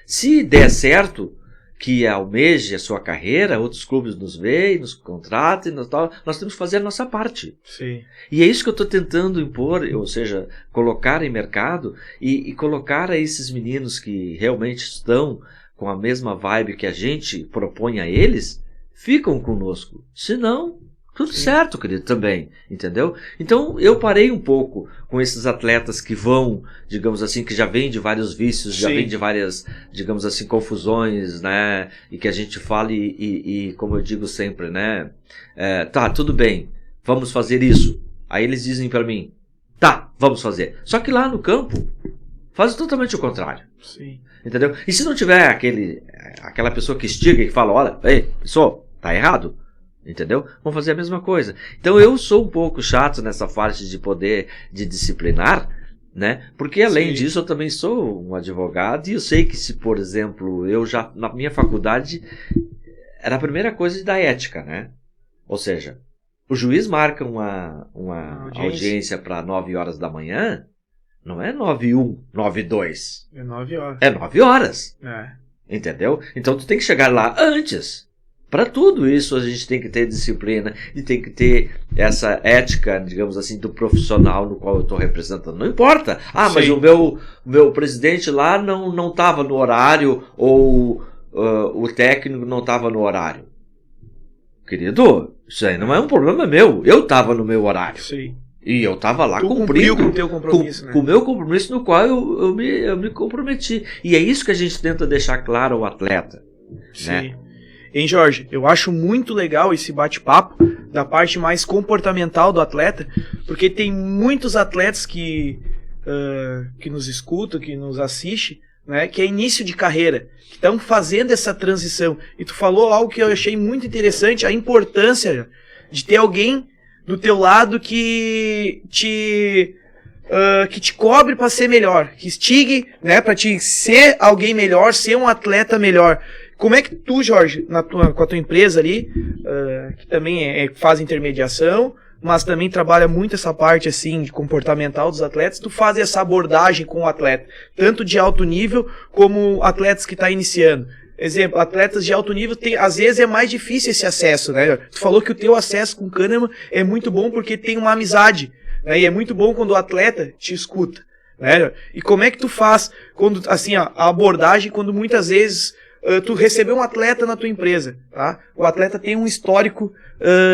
Se der certo, que almeje a sua carreira, outros clubes nos veem, nos contratem, nós temos que fazer a nossa parte. Sim. E é isso que eu estou tentando impor, ou seja, colocar em mercado e colocar a esses meninos que realmente estão com a mesma vibe que a gente propõe a eles, ficam conosco. Se não, tudo certo, querido, também, entendeu? Então eu parei um pouco com esses atletas que vão, digamos assim, que já vêm de vários vícios, já vêm de várias, digamos assim, confusões, né? E que a gente fala e como eu digo sempre, né? Tá, tudo bem, vamos fazer isso. Aí eles dizem para mim, tá, vamos fazer. Só que lá no campo, faz totalmente o contrário. Sim. Entendeu? E se não tiver aquela pessoa que instiga e que fala, olha, ei, pessoal, tá errado. Entendeu? Vamos fazer a mesma coisa. Então eu sou um pouco chato nessa parte de poder de disciplinar, né? Porque além disso eu também sou um advogado e eu sei que se, por exemplo, eu já na minha faculdade era a primeira coisa da ética, né? Ou seja, o juiz marca uma audiência para 9 horas da manhã, não é 9h01, 9h02. É 9 horas. É 9 horas. É. Entendeu? Então tu tem que chegar lá antes. Para tudo isso a gente tem que ter disciplina e tem que ter essa ética, digamos assim, do profissional no qual eu estou representando. Não importa. Mas o meu presidente lá não estava no horário ou o técnico não estava no horário. Querido, isso aí não é um problema meu. Eu estava no meu horário. Sim. E eu estava lá cumprindo com o teu compromisso, né? Com o meu compromisso no qual eu me comprometi. E é isso que a gente tenta deixar claro ao atleta. Sim. Né? Hein, Jorge? Eu acho muito legal esse bate-papo da parte mais comportamental do atleta, porque tem muitos atletas que nos escutam, que nos assistem, né, que é início de carreira, que estão fazendo essa transição. E tu falou algo que eu achei muito interessante, a importância de ter alguém do teu lado que te cobre para ser melhor, que instigue, né, para te ser alguém melhor, ser um atleta melhor. Como é que tu, Jorge, com a tua empresa ali, que também faz intermediação, mas também trabalha muito essa parte assim de comportamental dos atletas, tu faz essa abordagem com o atleta, tanto de alto nível como atletas que estão iniciando? Exemplo, atletas de alto nível, às vezes é mais difícil esse acesso, né? Tu falou que o teu acesso com o Kahneman é muito bom porque tem uma amizade, né? E é muito bom quando o atleta te escuta, né? E como é que tu faz quando, assim, a abordagem quando muitas vezes tu recebeu um atleta na tua empresa, tá? O atleta tem um histórico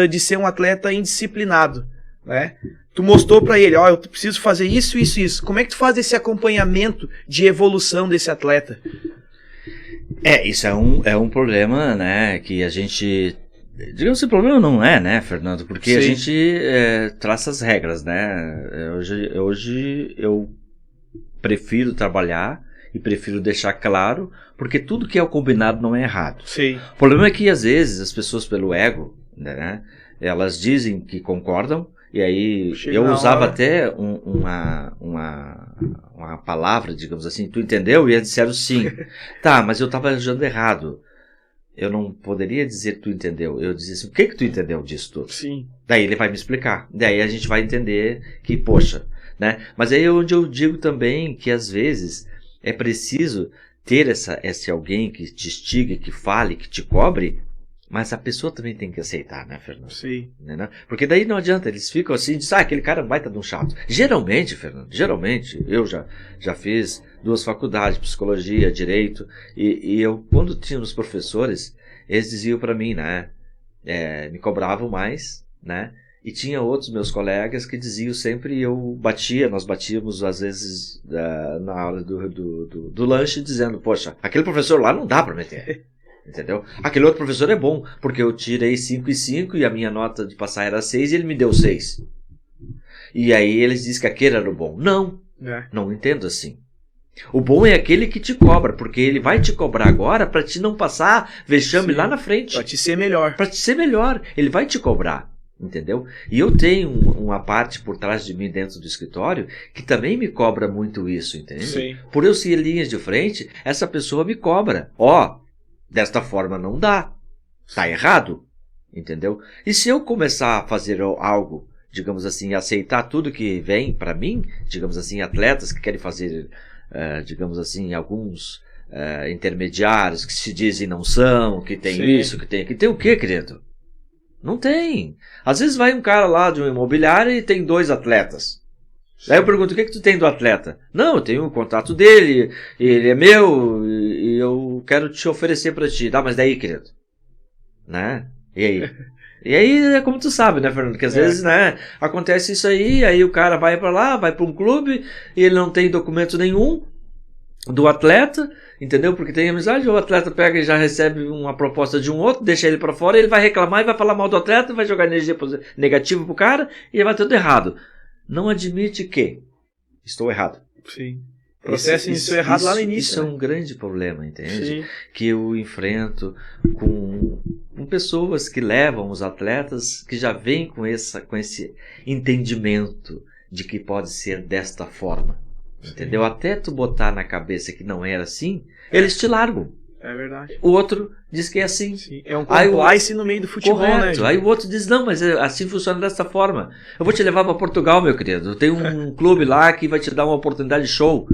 de ser um atleta indisciplinado, né? Tu mostrou para ele, eu preciso fazer isso, isso, isso. Como é que tu faz esse acompanhamento de evolução desse atleta? Isso é um problema, né, que a gente... Digamos que o problema não é, né, Fernando? Porque a gente traça as regras, né? Hoje eu prefiro trabalhar e prefiro deixar claro, porque tudo que é o combinado não é errado. Sim. O problema é que, às vezes, as pessoas, pelo ego, né, elas dizem que concordam, e aí eu usava até uma palavra, digamos assim, tu entendeu? E eles disseram sim. Tá, mas eu estava achando errado. Eu não poderia dizer que tu entendeu. Eu dizia assim, o que tu entendeu disso tudo? Sim. Daí ele vai me explicar. Daí a gente vai entender que, poxa, né? Mas aí é onde eu digo também que, às vezes, é preciso ter esse alguém que te instigue, que fale, que te cobre, Mas a pessoa também tem que aceitar, né, Fernando? Sim. Né? Porque daí não adianta, eles ficam assim, dizem, aquele cara vai estar de um chato. Geralmente, Fernando, eu já fiz 2 faculdades, psicologia, direito, e eu, quando tinha os professores, eles diziam para mim, né, me cobravam mais, né, e tinha outros meus colegas que diziam sempre, nós batíamos às vezes na hora do lanche, dizendo, poxa, aquele professor lá não dá para meter. Entendeu? Aquele outro professor é bom, porque eu tirei 5 e 5 e a minha nota de passar era 6 e ele me deu 6. E aí eles dizem que aquele era o bom. Não entendo assim. O bom é aquele que te cobra, porque ele vai te cobrar agora para te não passar vexame lá na frente. Para te ser melhor. Para te ser melhor. Ele vai te cobrar. Entendeu? E eu tenho uma parte por trás de mim dentro do escritório que também me cobra muito isso, entende? Sim. Por eu ser linhas de frente, essa pessoa me cobra. Desta forma não dá. Tá errado. Entendeu? E se eu começar a fazer algo, digamos assim, aceitar tudo que vem para mim, digamos assim, atletas que querem fazer, digamos assim, alguns intermediários que se dizem não são, que tem isso, que tem o quê, querido? Não tem. Às vezes vai um cara lá de um imobiliário e tem 2 atletas. Aí eu pergunto, o que tu tem do atleta? Não, eu tenho o contato dele, ele é meu, e eu quero te oferecer pra ti. Mas daí, querido? Né? E aí? E aí é como tu sabe, né, Fernando? Que às vezes, né, acontece isso aí o cara vai pra lá, vai pra um clube, e ele não tem documento nenhum do atleta, entendeu? Porque tem amizade, o atleta pega e já recebe uma proposta de um outro, deixa ele pra fora, ele vai reclamar e vai falar mal do atleta, vai jogar energia negativa pro cara, e vai tudo errado. Não admite que estou errado. Sim. O processo iniciou errado lá no início. Isso é um grande problema, entende? Sim. Que eu enfrento com pessoas que levam os atletas que já vêm com esse entendimento de que pode ser desta forma. Entendeu? Até tu botar na cabeça que não era assim, eles te largam. É verdade. O outro diz que é assim. Sim. É um compliance no meio do futebol, correto, né? Aí o outro diz, não, mas assim funciona dessa forma. Eu vou te levar para Portugal, meu querido. Tem um clube lá que vai te dar uma oportunidade de show.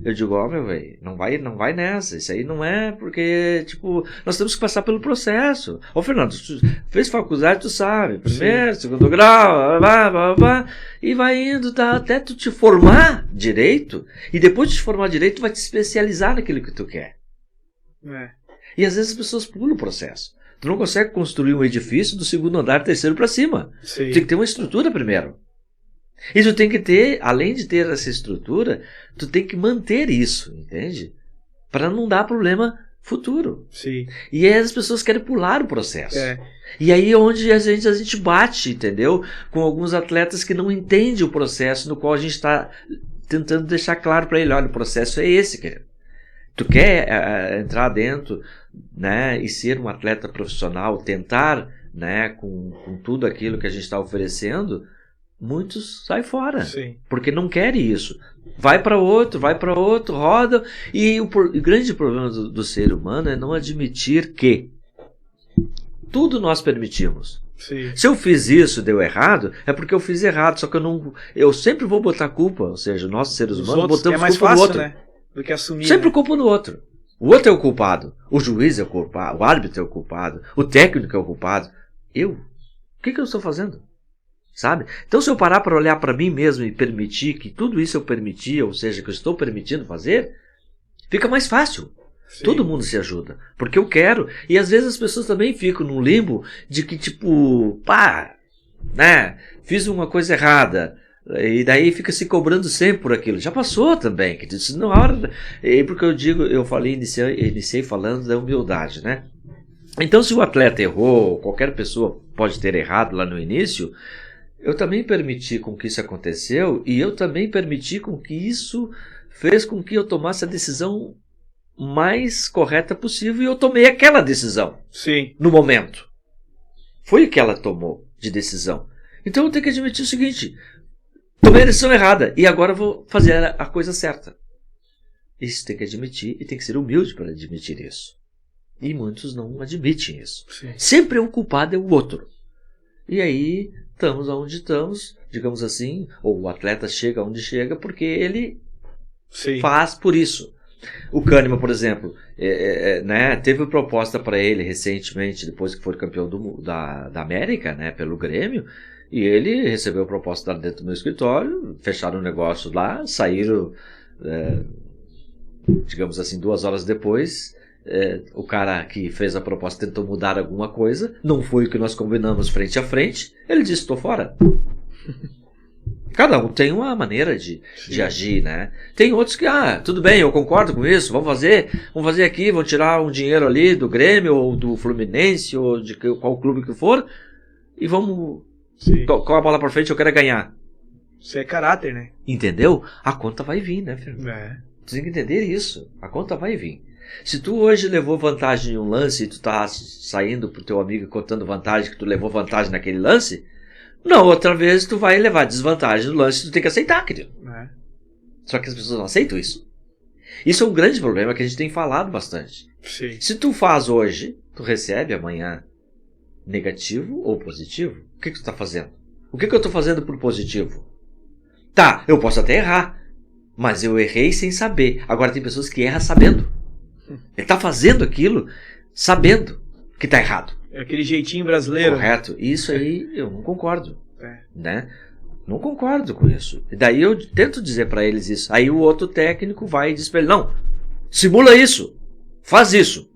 Eu digo, meu velho, não vai nessa. Isso aí não é porque, tipo, nós temos que passar pelo processo. Fernando, tu fez faculdade, tu sabe. Primeiro, segundo grau, e vai indo até tu te formar direito. E depois de te formar direito, tu vai te especializar naquilo que tu quer. E às vezes as pessoas pulam o processo. Tu não consegue construir um edifício do 2º andar, 3º para cima. Sim. Tu tem que ter uma estrutura primeiro. E tu tem que ter, além de ter essa estrutura, tu tem que manter isso, entende? Para não dar problema futuro. Sim. E aí as pessoas querem pular o processo. E aí é onde a gente bate, entendeu? Com alguns atletas que não entendem o processo no qual a gente está tentando deixar claro para ele, olha, o processo é esse, querido. Tu quer entrar dentro, né, e ser um atleta profissional, tentar, né, com tudo aquilo que a gente está oferecendo, muitos saem fora. Sim. Porque não querem isso. Vai para outro, roda. E o grande problema do ser humano é não admitir que tudo nós permitimos. Sim. Se eu fiz isso, deu errado, é porque eu fiz errado. Só que eu sempre vou botar culpa, ou seja, nós seres humanos botamos culpa no outro. Né? Do que assumir. Sempre culpa no outro. O outro é o culpado. O juiz é o culpado. O árbitro é o culpado. O técnico é o culpado. O que eu estou fazendo? Sabe? Então se eu parar para olhar para mim mesmo e permitir que tudo isso eu permiti, ou seja, que eu estou permitindo fazer, fica mais fácil. Sim. Todo mundo se ajuda. Porque eu quero. E às vezes as pessoas também ficam num limbo de que tipo, né? Fiz uma coisa errada. E daí fica se cobrando sempre por aquilo. Já passou também. Que disse, na hora. E porque iniciei falando da humildade, né? Então, se o atleta errou, qualquer pessoa pode ter errado lá no início, eu também permiti com que isso aconteceu, e eu também permiti com que isso fez com que eu tomasse a decisão mais correta possível, e eu tomei aquela decisão. Sim. No momento. Foi o que ela tomou de decisão. Então eu tenho que admitir o seguinte: tomei a decisão errada e agora vou fazer a coisa certa. Isso tem que admitir e tem que ser humilde para admitir isso. E muitos não admitem isso. Sim. Sempre o culpado é o outro. E aí estamos onde estamos, digamos assim, ou o atleta chega onde chega porque ele faz por isso. O Kahneman, por exemplo, né, teve proposta para ele recentemente, depois que foi campeão da América, né, pelo Grêmio, e ele recebeu proposta dentro do meu escritório, fecharam o negócio lá, saíram, digamos assim, 2 horas depois. O cara que fez a proposta tentou mudar alguma coisa, não foi o que nós combinamos frente a frente, ele disse: estou fora. Cada um tem uma maneira de agir, né? Tem outros que, tudo bem, eu concordo com isso, vamos fazer aqui, vamos tirar um dinheiro ali do Grêmio, ou do Fluminense, ou de qual clube que for, e vamos com a bola pra frente, eu quero ganhar. Isso é caráter, né? Entendeu? A conta vai vir, né, filho? Tu tem que entender isso, a conta vai vir. Se tu hoje levou vantagem em um lance e tu tá saindo pro teu amigo contando vantagem que tu levou vantagem naquele lance, não, outra vez tu vai levar desvantagem no lance, tu tem que aceitar, querido. Só que as pessoas não aceitam isso. Isso é um grande problema que a gente tem falado bastante. Sim. Se tu faz hoje, tu recebe amanhã negativo ou positivo. O que tu tá fazendo? O que eu tô fazendo por positivo? Tá, eu posso até errar, mas eu errei sem saber. Agora tem pessoas que erram sabendo. Ele tá fazendo aquilo sabendo que tá errado. É aquele jeitinho brasileiro. Correto. Isso aí eu não concordo. Né? Não concordo com isso. E daí eu tento dizer pra eles isso. Aí o outro técnico vai e diz pra ele: não, simula isso. Faz isso.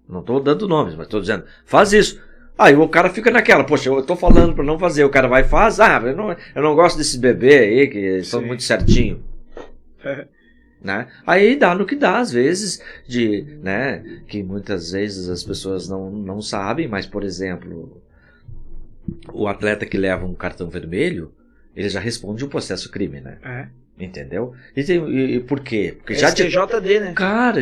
Não tô dando nomes, mas tô dizendo: faz isso. Aí o cara fica naquela: poxa, eu tô falando pra não fazer. O cara vai e faz. Eu não gosto desses bebês aí que são muito certinho. Né? Aí dá no que dá, às vezes, né, que muitas vezes as pessoas não sabem, mas, por exemplo, o atleta que leva um cartão vermelho, ele já responde um processo crime, né? Entendeu? E por quê? Porque já STJD, né?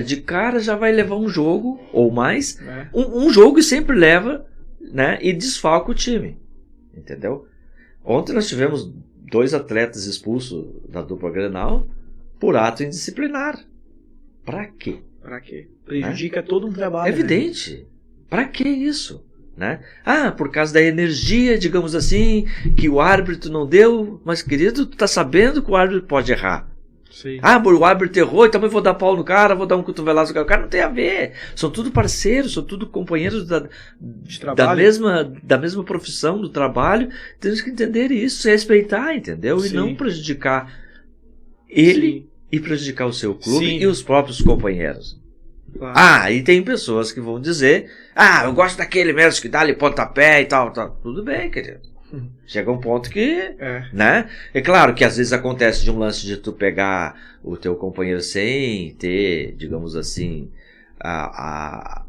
De cara já vai levar um jogo, ou mais, um jogo e sempre leva, né, e desfalca o time. Entendeu? Ontem nós tivemos 2 atletas expulsos da dupla Grenal por ato indisciplinar. Pra quê? Prejudica todo um trabalho. É evidente. Né? Pra que isso? Né? Por causa da energia, digamos assim, que o árbitro não deu. Mas, querido, tu tá sabendo que o árbitro pode errar. Sim. O árbitro errou, então eu vou dar pau no cara, vou dar um cotovelaço no cara. O cara não tem a ver. São tudo parceiros, são tudo companheiros da mesma profissão, do trabalho. Temos que entender isso, se respeitar, entendeu? Sim. E não prejudicar ele. Sim. E prejudicar o seu clube. Sim. E os próprios companheiros. Claro. E tem pessoas que vão dizer: eu gosto daquele mesmo que dá ali pontapé e tal. Tudo bem, querido. Chega um ponto que, né? É claro que às vezes acontece de um lance de tu pegar o teu companheiro sem ter, digamos assim, a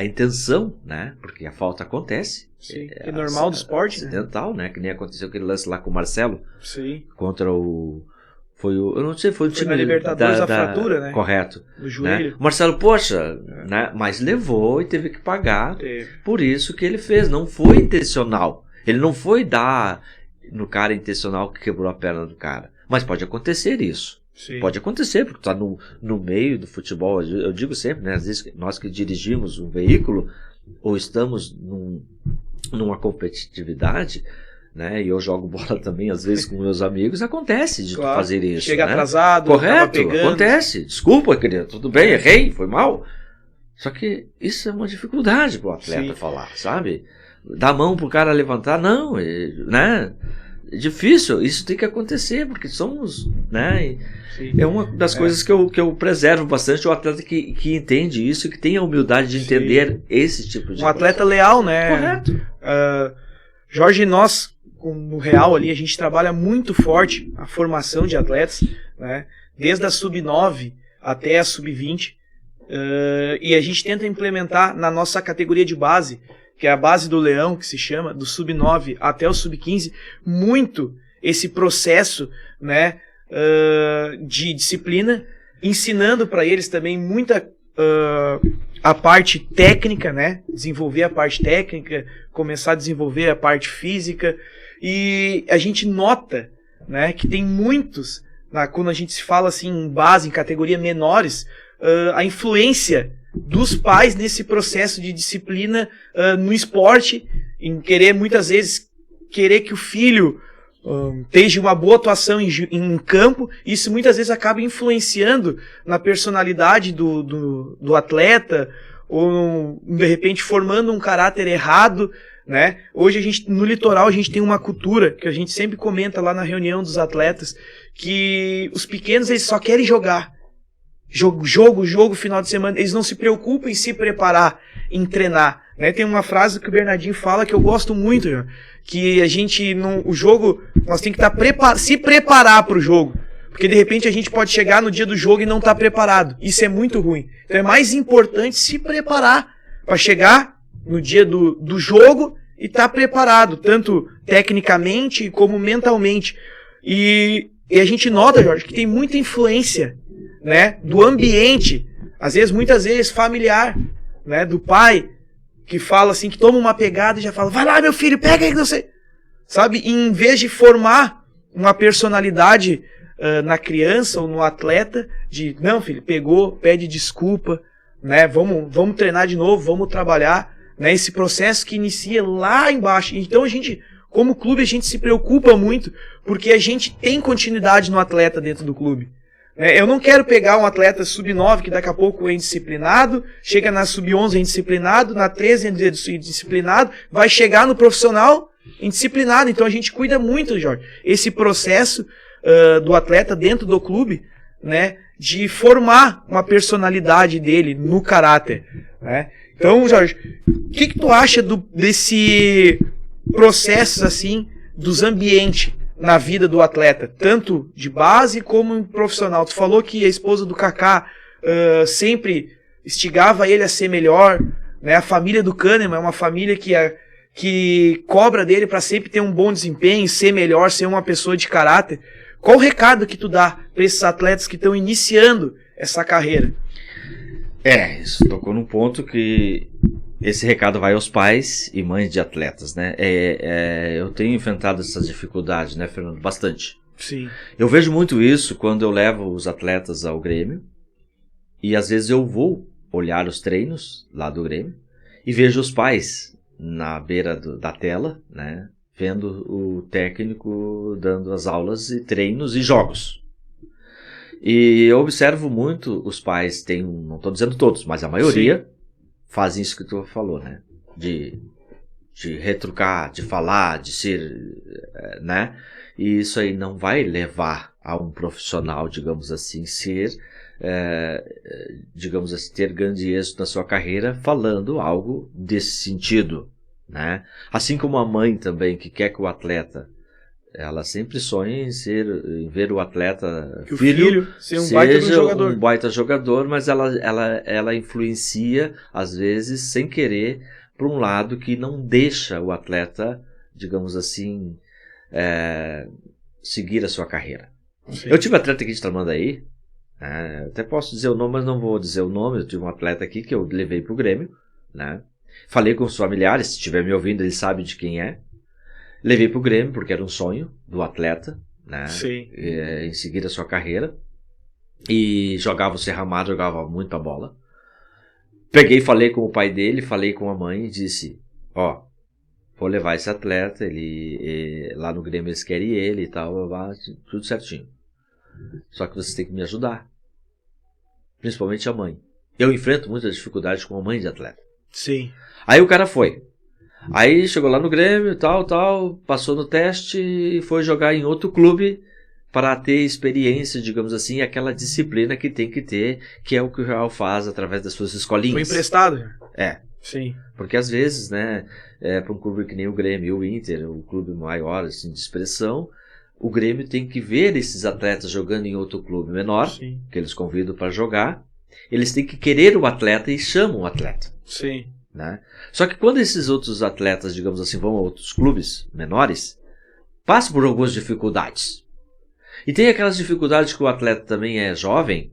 intenção, né? Porque a falta acontece. Sim. É normal do esporte, acidental, né? Que nem aconteceu aquele lance lá com o Marcelo. Sim. Contra o... eu não sei, foi o time na Libertadores a fratura, né? Correto. Do joelho. Né? O Marcelo, poxa, né? Mas levou e teve que pagar. Por isso que ele fez. Não foi intencional. Ele não foi dar no cara intencional que quebrou a perna do cara. Mas pode acontecer isso. Sim. Pode acontecer, porque tá no meio do futebol. Eu digo sempre, né? Às vezes nós que dirigimos um veículo ou estamos numa competitividade, né? E eu jogo bola também, às vezes, com meus amigos, acontece de fazer isso. Chega, né? atrasado, correto, acontece. Desculpa, querido, tudo bem, errei, foi mal. Só que isso é uma dificuldade pro atleta falar, sabe? Dar a mão pro cara levantar, não, né? É difícil, isso tem que acontecer, porque somos, né? É uma das coisas que eu preservo bastante, o atleta que entende isso, que tem a humildade de entender esse tipo de coisa. Atleta leal, né? Correto. Jorge, nós, no Real ali, a gente trabalha muito forte a formação de atletas, né? Desde a sub-9 até a sub-20, e a gente tenta implementar na nossa categoria de base, que é a base do Leão, que se chama, do sub-9 até o sub-15, muito esse processo, né, de disciplina, ensinando para eles também muita a parte técnica, né, desenvolver a parte técnica, começar a desenvolver a parte física, e a gente nota, né, que tem muitos, quando a gente se fala assim em base, em categoria menores, a influência dos pais nesse processo de disciplina no esporte, em querer muitas vezes que o filho esteja uma boa atuação em campo, isso muitas vezes acaba influenciando na personalidade do atleta, ou de repente formando um caráter errado, né? Hoje no litoral a gente tem uma cultura que a gente sempre comenta lá na reunião dos atletas, que os pequenos eles só querem jogar. Jogo, final de semana, eles não se preocupam em se preparar, em treinar, né? Tem uma frase que o Bernardinho fala que eu gosto muito, que a gente, o jogo, nós tem que se preparar para o jogo, porque de repente a gente pode chegar no dia do jogo e não estar preparado, isso é muito ruim. Então é mais importante se preparar para chegar no dia do jogo e estar preparado, tanto tecnicamente como mentalmente. E a gente nota, Jorge, que tem muita influência, né, do ambiente, muitas vezes familiar, né, do pai, que fala assim, que toma uma pegada e já fala, vai lá meu filho, pega aí que você... Sabe, e em vez de formar uma personalidade na criança ou no atleta, de, não filho, pegou, pede desculpa, né, vamos treinar de novo, vamos trabalhar, né, esse processo que inicia lá embaixo. Então a gente, como clube, a gente se preocupa muito, porque a gente tem continuidade no atleta dentro do clube. Eu não quero pegar um atleta sub-9 que daqui a pouco é indisciplinado, chega na sub-11 é indisciplinado, na 13 é indisciplinado, vai chegar no profissional indisciplinado. Então a gente cuida muito, Jorge, esse processo do atleta dentro do clube, né, de formar uma personalidade dele no caráter, né? Então, Jorge, o que tu acha desse processo assim, dos ambientes na vida do atleta, tanto de base como profissional? Tu falou que a esposa do Kaká sempre instigava ele a ser melhor, né? A família do Kahneman é uma família que cobra dele para sempre ter um bom desempenho, ser melhor, ser uma pessoa de caráter. Qual o recado que tu dá para esses atletas que estão iniciando essa carreira? Isso tocou num ponto que esse recado vai aos pais e mães de atletas, né? Eu tenho enfrentado essas dificuldades, né, Fernando? Bastante. Sim. Eu vejo muito isso quando eu levo os atletas ao Grêmio e às vezes eu vou olhar os treinos lá do Grêmio e vejo os pais na beira da tela, né, vendo o técnico dando as aulas e treinos e jogos. E eu observo muito os pais, não estou dizendo todos, mas a maioria... Sim. Fazem isso que tu falou, né? De retrucar, de falar, de ser, né? E isso aí não vai levar a um profissional, digamos assim, digamos assim, ter grande êxito na sua carreira falando algo desse sentido, né? Assim como a mãe também, que quer que o atleta, ela sempre sonha em ver o atleta, que filho ser um baita jogador, mas ela influencia, às vezes, sem querer, para um lado que não deixa o atleta, digamos assim, seguir a sua carreira. Sim. Eu tive um atleta aqui de Tramandaí, até posso dizer o nome, mas não vou dizer o nome. Eu tive um atleta aqui que eu levei para o Grêmio, né? Falei com os familiares, se estiver me ouvindo, ele sabe de quem é. Levei para o Grêmio, porque era um sonho do atleta, né? Sim. Em seguir a sua carreira. E jogava o Serramado, jogava muita bola. Peguei, falei com o pai dele, falei com a mãe e disse, vou levar esse atleta, lá no Grêmio eles querem ele e tal, tudo certinho. Só que vocês têm que me ajudar. Principalmente a mãe. Eu enfrento muitas dificuldades com a mãe de atleta. Sim. Aí o cara foi. Aí chegou lá no Grêmio, tal, passou no teste e foi jogar em outro clube para ter experiência, digamos assim, aquela disciplina que tem que ter, que é o que o Real faz através das suas escolinhas. Foi emprestado? Sim. Porque às vezes, né, para um clube que nem o Grêmio, o Inter, um clube maior assim, de expressão, o Grêmio tem que ver esses atletas jogando em outro clube menor, Sim. que eles convidam para jogar. Eles têm que querer o atleta e chamam o atleta. Sim. Né? Só que quando esses outros atletas, digamos assim, vão a outros clubes menores, passam por algumas dificuldades. E tem aquelas dificuldades que o atleta também é jovem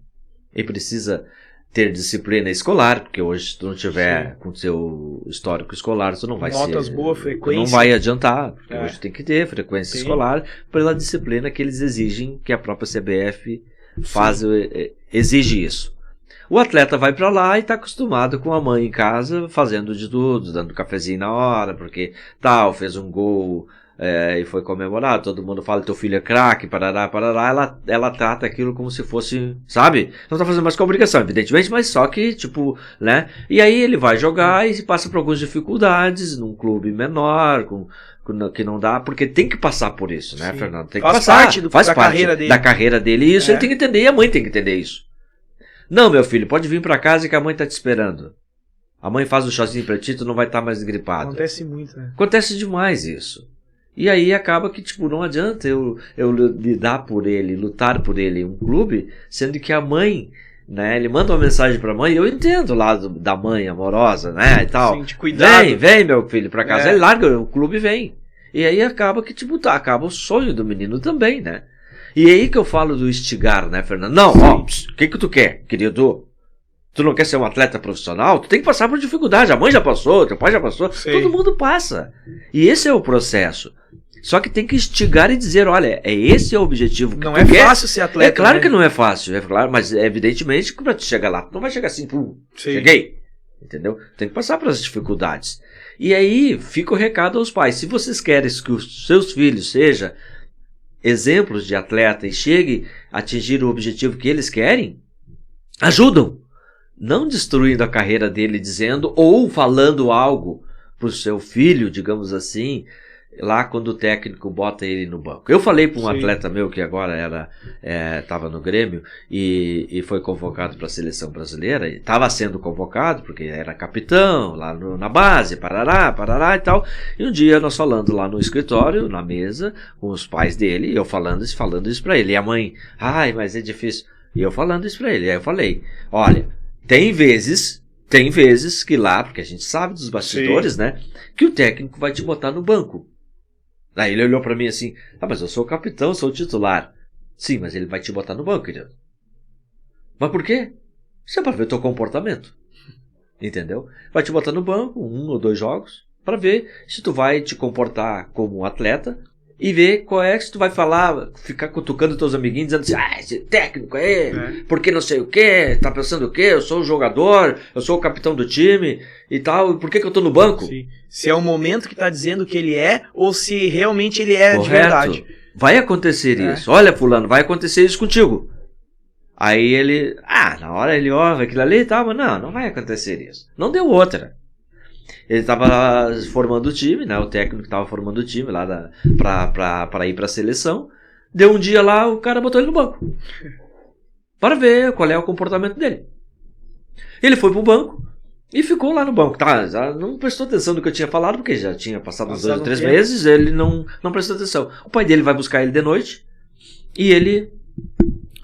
e precisa ter disciplina escolar, porque hoje se tu não tiver com o seu histórico escolar, tu não vai notas boas, frequência. Não vai adiantar, porque hoje tem que ter frequência escolar pela disciplina que eles exigem, que a própria CBF exige isso. O atleta vai pra lá e tá acostumado com a mãe em casa, fazendo de tudo, dando cafezinho na hora, porque tal, fez um gol e foi comemorado. Todo mundo fala, teu filho é craque, parará, parará. Ela trata aquilo como se fosse, sabe? Não tá fazendo mais com a obrigação, evidentemente, mas só que, tipo, né? E aí ele vai jogar e passa por algumas dificuldades num clube menor, que não dá, porque tem que passar por isso, né, Fernando? Tem que passar, faz parte da carreira dele, e isso ele tem que entender, e a mãe tem que entender isso. Não, meu filho, pode vir pra casa que a mãe tá te esperando. A mãe faz o chazinho pra ti, tu não vai estar mais gripado. Acontece muito, né? Acontece demais isso. E aí acaba que, tipo, não adianta eu lidar por ele, lutar por ele em um clube, sendo que a mãe, né, ele manda uma mensagem pra mãe, eu entendo o lado da mãe amorosa, né, e tal. Sim, de cuidado. Vem, meu filho, pra casa. Ele larga o clube e vem. E aí acaba que, tipo, acaba o sonho do menino também, né? E aí que eu falo do instigar, né, Fernando? Não, ó, o que tu quer, querido? Tu não quer ser um atleta profissional? Tu tem que passar por dificuldade. A mãe já passou, teu pai já passou. Sim. Todo mundo passa. E esse é o processo. Só que tem que instigar e dizer, olha, esse é o objetivo que não é fácil ser atleta. É claro que não é fácil, é claro, mas evidentemente que pra tu chegar lá, tu não vai chegar assim, pum, cheguei. Entendeu? Tem que passar pelas dificuldades. E aí fica o recado aos pais. Se vocês querem que os seus filhos sejam exemplos de atleta e cheguem a atingir o objetivo que eles querem, ajudam. Não destruindo a carreira dele dizendo ou falando algo pro seu filho, digamos assim, lá quando o técnico bota ele no banco. Eu falei para um atleta meu que agora estava no Grêmio e foi convocado para a seleção brasileira, estava sendo convocado porque era capitão lá na base, parará e tal. E um dia nós falando lá no escritório, na mesa, com os pais dele, eu falando isso para ele. E a mãe, mas é difícil. E eu falando isso para ele. Aí eu falei, olha, tem vezes que lá, porque a gente sabe dos bastidores, né, que o técnico vai te botar no banco. Aí ele olhou pra mim assim, mas eu sou o capitão, sou o titular. Sim, mas ele vai te botar no banco, querido. Mas por quê? Isso é pra ver o teu comportamento. Entendeu? Vai te botar no banco, 1 ou 2 jogos, pra ver se tu vai te comportar como um atleta e ver qual é que se tu vai falar, ficar cutucando teus amiguinhos, dizendo assim, esse técnico aí, porque não sei o quê, tá pensando o quê? Eu sou o jogador, eu sou o capitão do time e tal, por que eu tô no banco? Sim. Se é o momento que tá dizendo que ele é, ou se realmente ele é. Correto. De verdade. Vai acontecer isso. Olha, fulano, vai acontecer isso contigo. Aí ele, na hora ele ouve aquilo ali e tal, mas não vai acontecer isso. Não deu outra. Ele estava formando o time, né? O técnico estava formando o time lá para ir para a seleção. Deu um dia lá, o cara botou ele no banco. Para ver qual é o comportamento dele. Ele foi pro banco e ficou lá no banco. Já não prestou atenção no que eu tinha falado, porque já tinha passado uns 2 ou 3 meses, ele não prestou atenção. O pai dele vai buscar ele de noite e ele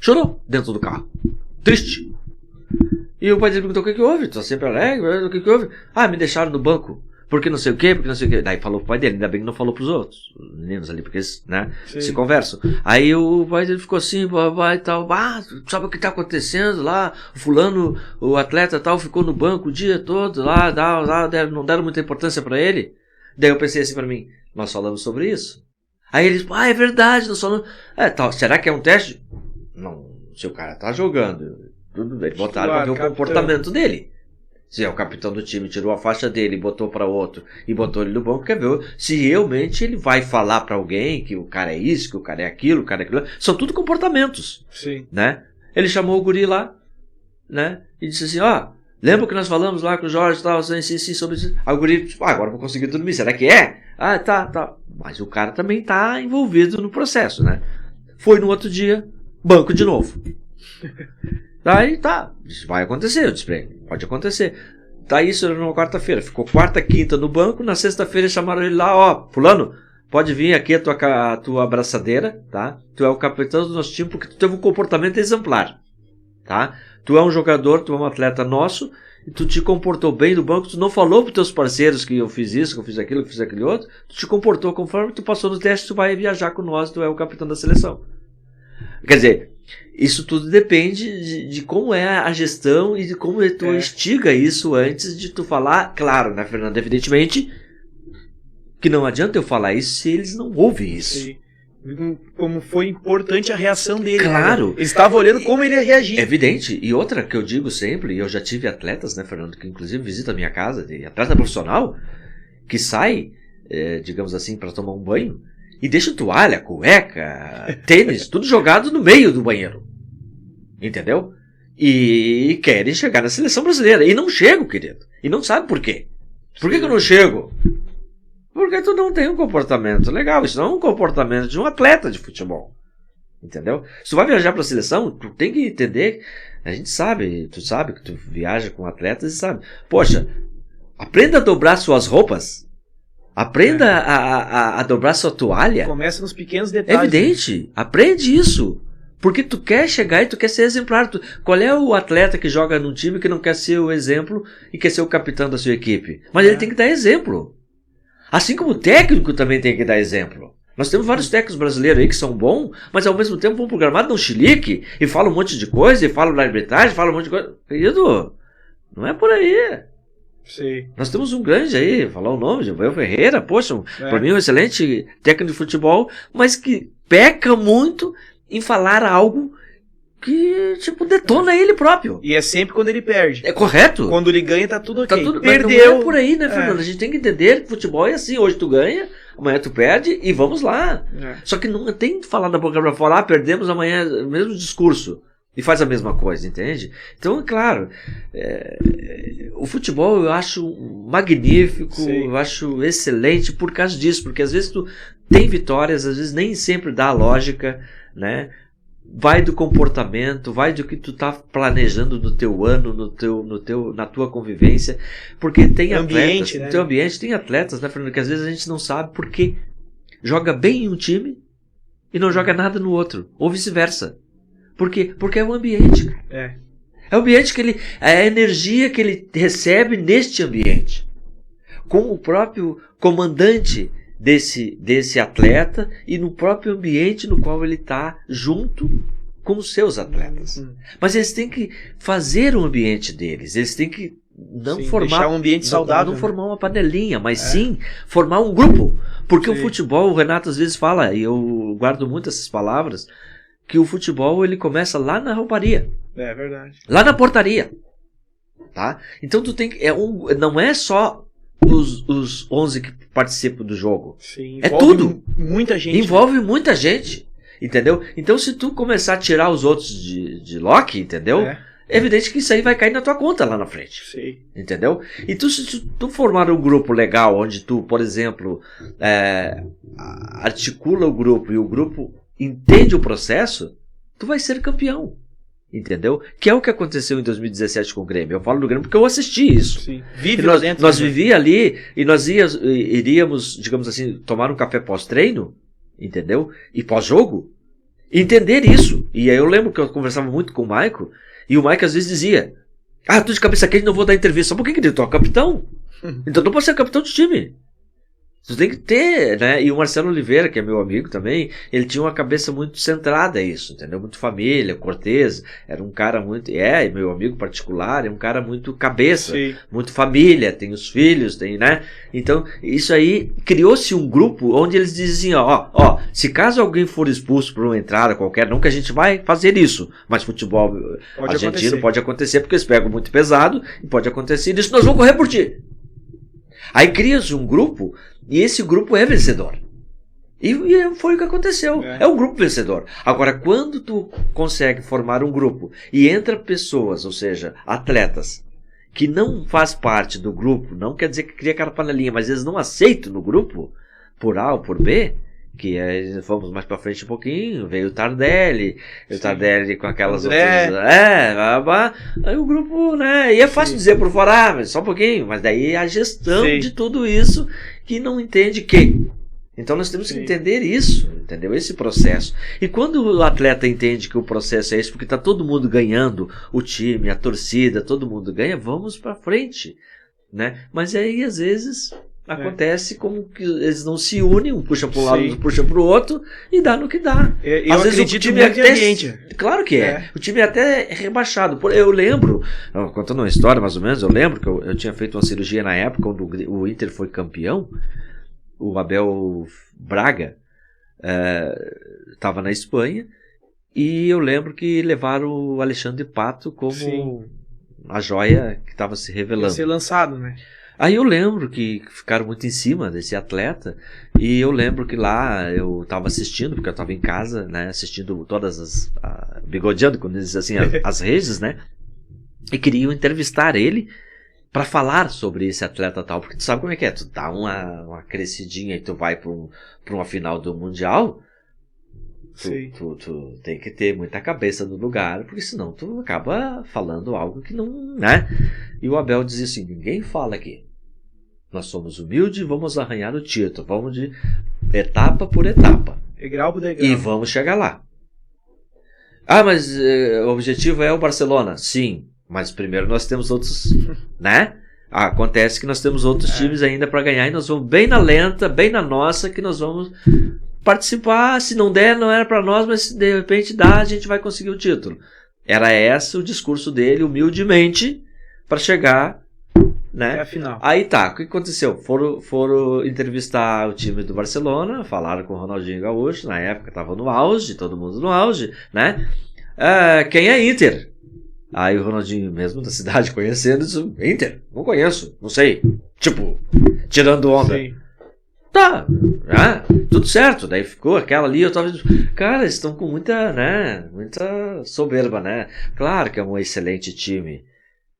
chorou dentro do carro. Triste. E o pai dele perguntou, o que houve? Tu tá sempre alegre? O que houve? Me deixaram no banco. Porque não sei o quê. Daí falou pro pai dele, ainda bem que não falou pros outros. Os meninos ali, porque eles, né, se conversam. Aí o pai dele ficou assim, e tal. Sabe o que tá acontecendo lá? O fulano, o atleta tal, ficou no banco o dia todo lá, não deram muita importância pra ele. Daí eu pensei assim pra mim, nós falamos sobre isso? Aí eles, é verdade, nós falamos. Será que é um teste? Não, se o cara tá jogando... Tudo bem, botaram pra ver o comportamento dele. Se é o capitão do time, tirou a faixa dele, botou para outro e botou ele no banco, quer ver se realmente ele vai falar para alguém que o cara é isso, que o cara é aquilo, o cara é aquilo. São tudo comportamentos. Sim. Né? Ele chamou o guri lá, né? E disse assim, lembra que nós falamos lá com o Jorge e tal, assim, sobre isso? Aí o guri, agora eu vou conseguir dormir, será que é? Tá. Mas o cara também tá envolvido no processo, né? Foi no outro dia, banco de novo. Daí isso vai acontecer, eu disse pra ele, pode acontecer. Isso era numa quarta-feira, ficou quarta, quinta no banco, na sexta-feira chamaram ele lá, fulano, pode vir aqui a tua abraçadeira, tá? Tu é o capitão do nosso time porque tu teve um comportamento exemplar, tá? Tu é um jogador, tu é um atleta nosso, e tu te comportou bem no banco, tu não falou pros teus parceiros que eu fiz isso, que eu fiz aquilo, que eu fiz aquele outro, tu te comportou conforme tu passou no teste, tu vai viajar com nós, tu é o capitão da seleção. Quer dizer, isso tudo depende de como é a gestão e de como tu instiga isso antes de tu falar. Claro, né, Fernando? Evidentemente que não adianta eu falar isso se eles não ouvem isso. Sim. como foi importante a reação dele. Claro. Né? Ele estava olhando como ele ia reagir. É evidente. E outra que eu digo sempre, e eu já tive atletas, né, Fernando, que inclusive visitam a minha casa, de atleta profissional, que sai, digamos assim, para tomar um banho, e deixa toalha, cueca, tênis, tudo jogado no meio do banheiro. Entendeu? E querem chegar na seleção brasileira. E não chegam, querido. E não sabe por quê. Por que eu não chego? Porque tu não tem um comportamento legal. Isso não é um comportamento de um atleta de futebol. Entendeu? Se tu vai viajar para a seleção, tu tem que entender. A gente sabe, tu sabe que tu viaja com atletas e sabe. Poxa, aprenda a dobrar suas roupas. Aprenda a dobrar sua toalha. Começa nos pequenos É detalhes. evidente. Aprende isso. Porque tu quer chegar e tu quer ser exemplar. Qual é o atleta que joga num time que não quer ser o exemplo e quer ser o capitão da sua equipe? Mas ele tem que dar exemplo. Assim como o técnico também tem que dar exemplo. Nós temos vários técnicos brasileiros aí que são bons, mas ao mesmo tempo vão pro gramado, dão chilique e falam um monte de coisa, e falam na arbitragem, falam um monte de coisa. Querido, não é por aí. Sim. Nós temos um grande aí, falar o nome, Joel Ferreira, poxa, para mim um excelente técnico de futebol, mas que peca muito em falar algo que, tipo, detona ele próprio. E é sempre quando ele perde. É correto? Quando ele ganha, tá tudo ok. Tá tudo, Perdeu. Mas não é por aí, né, Fernando? A gente tem que entender que futebol é assim. Hoje tu ganha, amanhã tu perde e vamos lá. Só que não tem que falar da boca pra fora, perdemos amanhã, mesmo discurso. E faz a mesma coisa, entende? Então, é claro, o futebol eu acho magnífico, Sim. eu acho excelente por causa disso. Porque às vezes tu tem vitórias, às vezes nem sempre dá a lógica, né? Vai do comportamento, vai do que tu tá planejando no teu ano, na tua convivência, porque tem atletas, né? no teu ambiente tem atletas, né, Fernando, que às vezes a gente não sabe por que joga bem em um time e não joga nada no outro, ou vice-versa. Por quê? Porque é o ambiente. É o ambiente é a energia que ele recebe neste ambiente, com o próprio comandante desse atleta e no próprio ambiente no qual ele está junto com os seus atletas. Mas eles têm que fazer o ambiente deles, eles têm que não formar um ambiente saudável, não formar uma panelinha, mas sim formar um grupo, porque o futebol, o Renato às vezes fala, e eu guardo muito essas palavras, que o futebol ele começa lá na rouparia. É verdade. Lá na portaria. Tá? Então tu tem que não é só os 11 que participam do jogo. Sim, é tudo. Muita gente. Envolve muita gente. Entendeu? Então se tu começar a tirar os outros de lock, entendeu? É evidente que isso aí vai cair na tua conta lá na frente. Sim. Entendeu? E se tu formar um grupo legal, onde tu, por exemplo, articula o grupo e o grupo entende o processo, tu vai ser campeão. Entendeu? Que é o que aconteceu em 2017 com o Grêmio. Eu falo do Grêmio porque eu assisti isso. Sim. Nós vivíamos ali e nós iríamos, digamos assim, tomar um café pós-treino, entendeu? E pós-jogo. Entender isso. E aí eu lembro que eu conversava muito com o Maico, e o Maico às vezes dizia: tu de cabeça quente não vou dar entrevista. Só por que tu é o capitão? Então não pode ser capitão de time. Tu tem que ter, né? E o Marcelo Oliveira, que é meu amigo também, ele tinha uma cabeça muito centrada a isso, entendeu? Muito família, cortês, era um cara muito, meu amigo particular, é um cara muito cabeça, Sim. muito família, tem os filhos, tem, né? Então, isso aí, criou-se um grupo onde eles diziam, se caso alguém for expulso por uma entrada qualquer, não que a gente vai fazer isso, mas futebol argentino pode acontecer, porque eles pegam muito pesado, e pode acontecer isso, nós vamos correr por ti. Aí cria-se um grupo, e esse grupo é vencedor. E foi o que aconteceu. É um grupo vencedor. Agora, quando tu consegue formar um grupo e entra pessoas, ou seja, atletas, que não faz parte do grupo, não quer dizer que cria aquela panelinha, mas eles não aceitam no grupo, por A ou por B, que fomos mais pra frente um pouquinho, veio o Tardelli, com aquelas outras... aí o grupo, né, e é fácil dizer por fora, mas só um pouquinho, mas daí a gestão de tudo isso que não entende que. Então nós temos que entender isso, entendeu? Esse processo. E quando o atleta entende que o processo é esse, porque tá todo mundo ganhando, o time, a torcida, todo mundo ganha, vamos pra frente, né? Mas aí às vezes... acontece como que eles não se unem, um puxa para um lado, outro puxa para o outro, e dá no que dá. Às vezes o time é ambiente. Claro que é. O time é até rebaixado. Eu lembro, contando uma história mais ou menos, eu lembro que eu tinha feito uma cirurgia na época, quando o Inter foi campeão, o Abel Braga estava na Espanha, e eu lembro que levaram o Alexandre Pato como a joia que estava se revelando. Ia ser lançado, né? Aí eu lembro que ficaram muito em cima desse atleta, e eu lembro que lá eu estava assistindo, porque eu estava em casa, né, assistindo todas as... bigodeando, quando diz assim, as redes, né, e queriam entrevistar ele para falar sobre esse atleta tal, porque tu sabe como é que é, tu dá uma crescidinha e tu vai para uma final do Mundial, tu tem que ter muita cabeça no lugar, porque senão tu acaba falando algo que não, né? E o Abel dizia assim, ninguém fala aqui. Nós somos humildes e vamos arranhar o título. Vamos de etapa por etapa. Degrau por degrau. E vamos chegar lá. Ah, mas o objetivo é o Barcelona. Sim, mas primeiro nós temos outros, né? Acontece que nós temos outros times ainda para ganhar e nós vamos bem na lenta, bem na nossa, que nós vamos participar. Se não der, não era para nós, mas se de repente dá, a gente vai conseguir o título. Era esse o discurso dele, humildemente, para chegar, né? Até a final. Aí tá, o que aconteceu? Foram entrevistar o time do Barcelona, falaram com o Ronaldinho Gaúcho, na época estava no auge, todo mundo no auge, né? Quem é Inter? Aí o Ronaldinho, mesmo da cidade conhecendo, disse, Inter? Não conheço, não sei. Tipo, tirando onda. Sim. Tá, tudo certo. Daí ficou aquela ali, eu tava dizendo, cara, eles estão com muita, né, muita soberba, né? Claro que é um excelente time,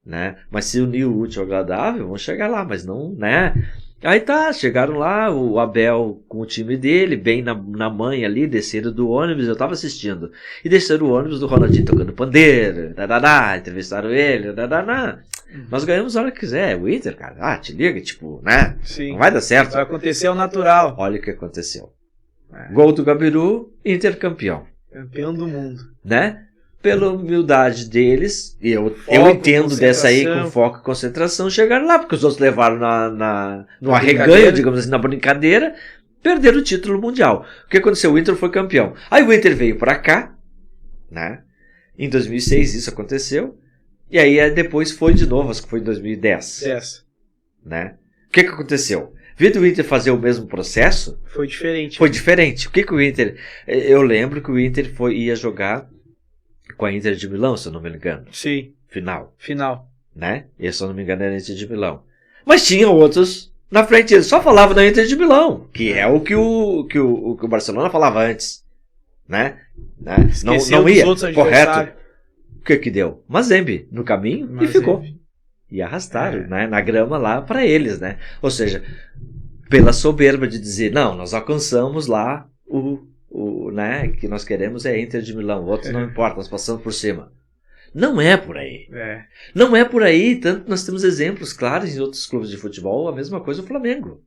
né? Mas se unir o útil ao agradável, vão chegar lá, mas não, né? Aí tá, chegaram lá, o Abel com o time dele, bem na manha ali, desceram do ônibus, eu tava assistindo. E desceram o ônibus do Ronaldinho tocando pandeiro, entrevistaram ele, Nós ganhamos a hora que quiser, o Inter, cara, te liga, tipo, né? Sim. Não vai dar certo. Vai acontecer ao natural. Olha o que aconteceu. Gol do Gabiru, Inter campeão. Campeão do mundo. Né? Pela humildade deles, e eu entendo dessa aí com foco e concentração, chegaram lá, porque os outros levaram no arreganho, digamos assim, na brincadeira, perderam o título mundial. O que aconteceu? O Inter foi campeão. Aí o Inter veio pra cá, né? Em 2006 isso aconteceu, e aí depois foi de novo, acho que foi em 2010. Né? O que aconteceu? Vindo o Inter fazer o mesmo processo... Foi diferente. Foi diferente. O que o Inter... Eu lembro que o Inter ia jogar com a Inter de Milão, se eu não me engano. Sim. Final. Né? E se eu não me engano era a Inter de Milão. Mas tinha outros na frente. Eles só falavam da Inter de Milão, que é o que o Barcelona falava antes. Né? Não ia. Correto. O que deu? Mazembe no caminho e ficou. E arrastaram, né, na grama lá para eles, né? Ou seja, pela soberba de dizer, não, nós alcançamos lá né, que nós queremos é Inter de Milão, outros não importa, nós passamos por cima. Não é por aí. Não é por aí, tanto nós temos exemplos claros em outros clubes de futebol, a mesma coisa o Flamengo.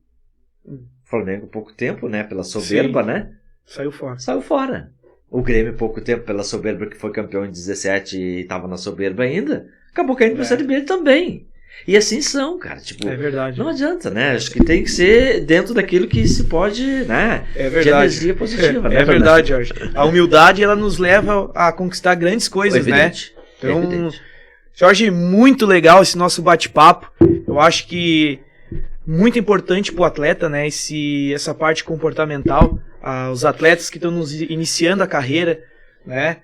Flamengo pouco tempo, né, pela soberba, né? Saiu fora. O Grêmio pouco tempo pela soberba que foi campeão em 17 e estava na soberba ainda, acabou caindo pra Série B também. E assim são, cara. Tipo, é verdade. Não adianta, né? Acho que tem que ser dentro daquilo que se pode, né? É verdade. De energia positiva, né? É verdade, Jorge. A humildade, ela nos leva a conquistar grandes coisas, evidente, né? Então, Jorge, muito legal esse nosso bate-papo. Eu acho que muito importante pro atleta, né? Essa parte comportamental. Os atletas que estão nos iniciando a carreira, né?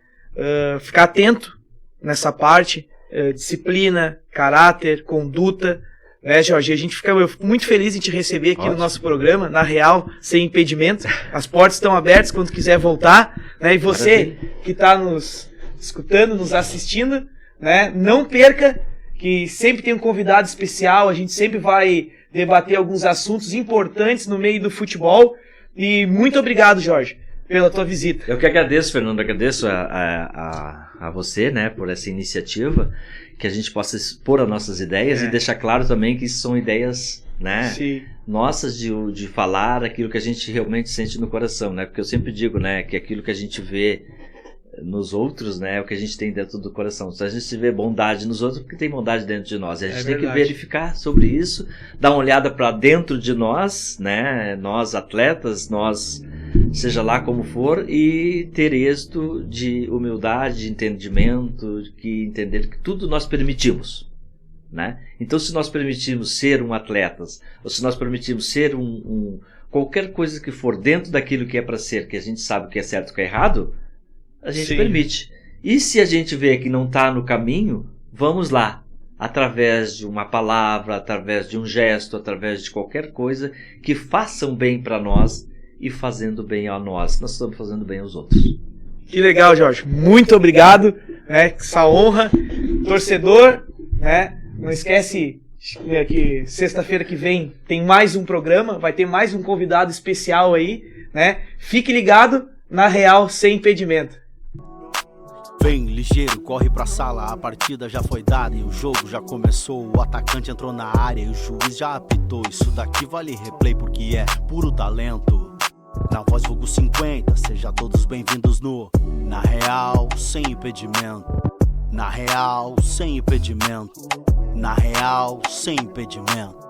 Ficar atento nessa parte. Disciplina, caráter, conduta, né, Jorge? A gente fica muito feliz em te receber aqui no nosso programa, na real, sem impedimento. As portas estão abertas quando quiser voltar, né? E você que está nos escutando, nos assistindo, né? Não perca, que sempre tem um convidado especial. A gente sempre vai debater alguns assuntos importantes no meio do futebol. E muito obrigado, Jorge, pela tua visita. Eu que agradeço, Fernando, agradeço a você, né, por essa iniciativa, que a gente possa expor as nossas ideias e deixar claro também que isso são ideias, né, nossas de falar aquilo que a gente realmente sente no coração, né, porque eu sempre digo, né, que aquilo que a gente vê nos outros, né, é o que a gente tem dentro do coração. Se a gente vê bondade nos outros, porque tem bondade dentro de nós. E a gente tem que verificar sobre isso, dar uma olhada para dentro de nós, né, nós atletas, nós, seja lá como for, e ter êxito de humildade, de entendimento, de entender que tudo nós permitimos, né? Então, se nós permitimos ser um atleta, ou se nós permitimos ser qualquer coisa que for dentro daquilo que é para ser, que a gente sabe que é certo e que é errado, a gente Sim. permite. E se a gente vê que não está no caminho, vamos lá, através de uma palavra, através de um gesto, através de qualquer coisa que façam bem para nós, e fazendo bem a nós estamos fazendo bem aos outros. Que legal, Jorge. Muito obrigado, né? Essa honra. Torcedor, né? Não esquece que sexta-feira que vem tem mais um programa, vai ter mais um convidado especial aí, né? Fique ligado na Real Sem Impedimento. Vem ligeiro, corre pra sala, a partida já foi dada e o jogo já começou. O atacante entrou na área e o juiz já apitou. Isso daqui vale replay porque é puro talento. Na voz vulgo 50, sejam todos bem-vindos no Na Real Sem Impedimento. Na Real Sem Impedimento. Na Real Sem Impedimento.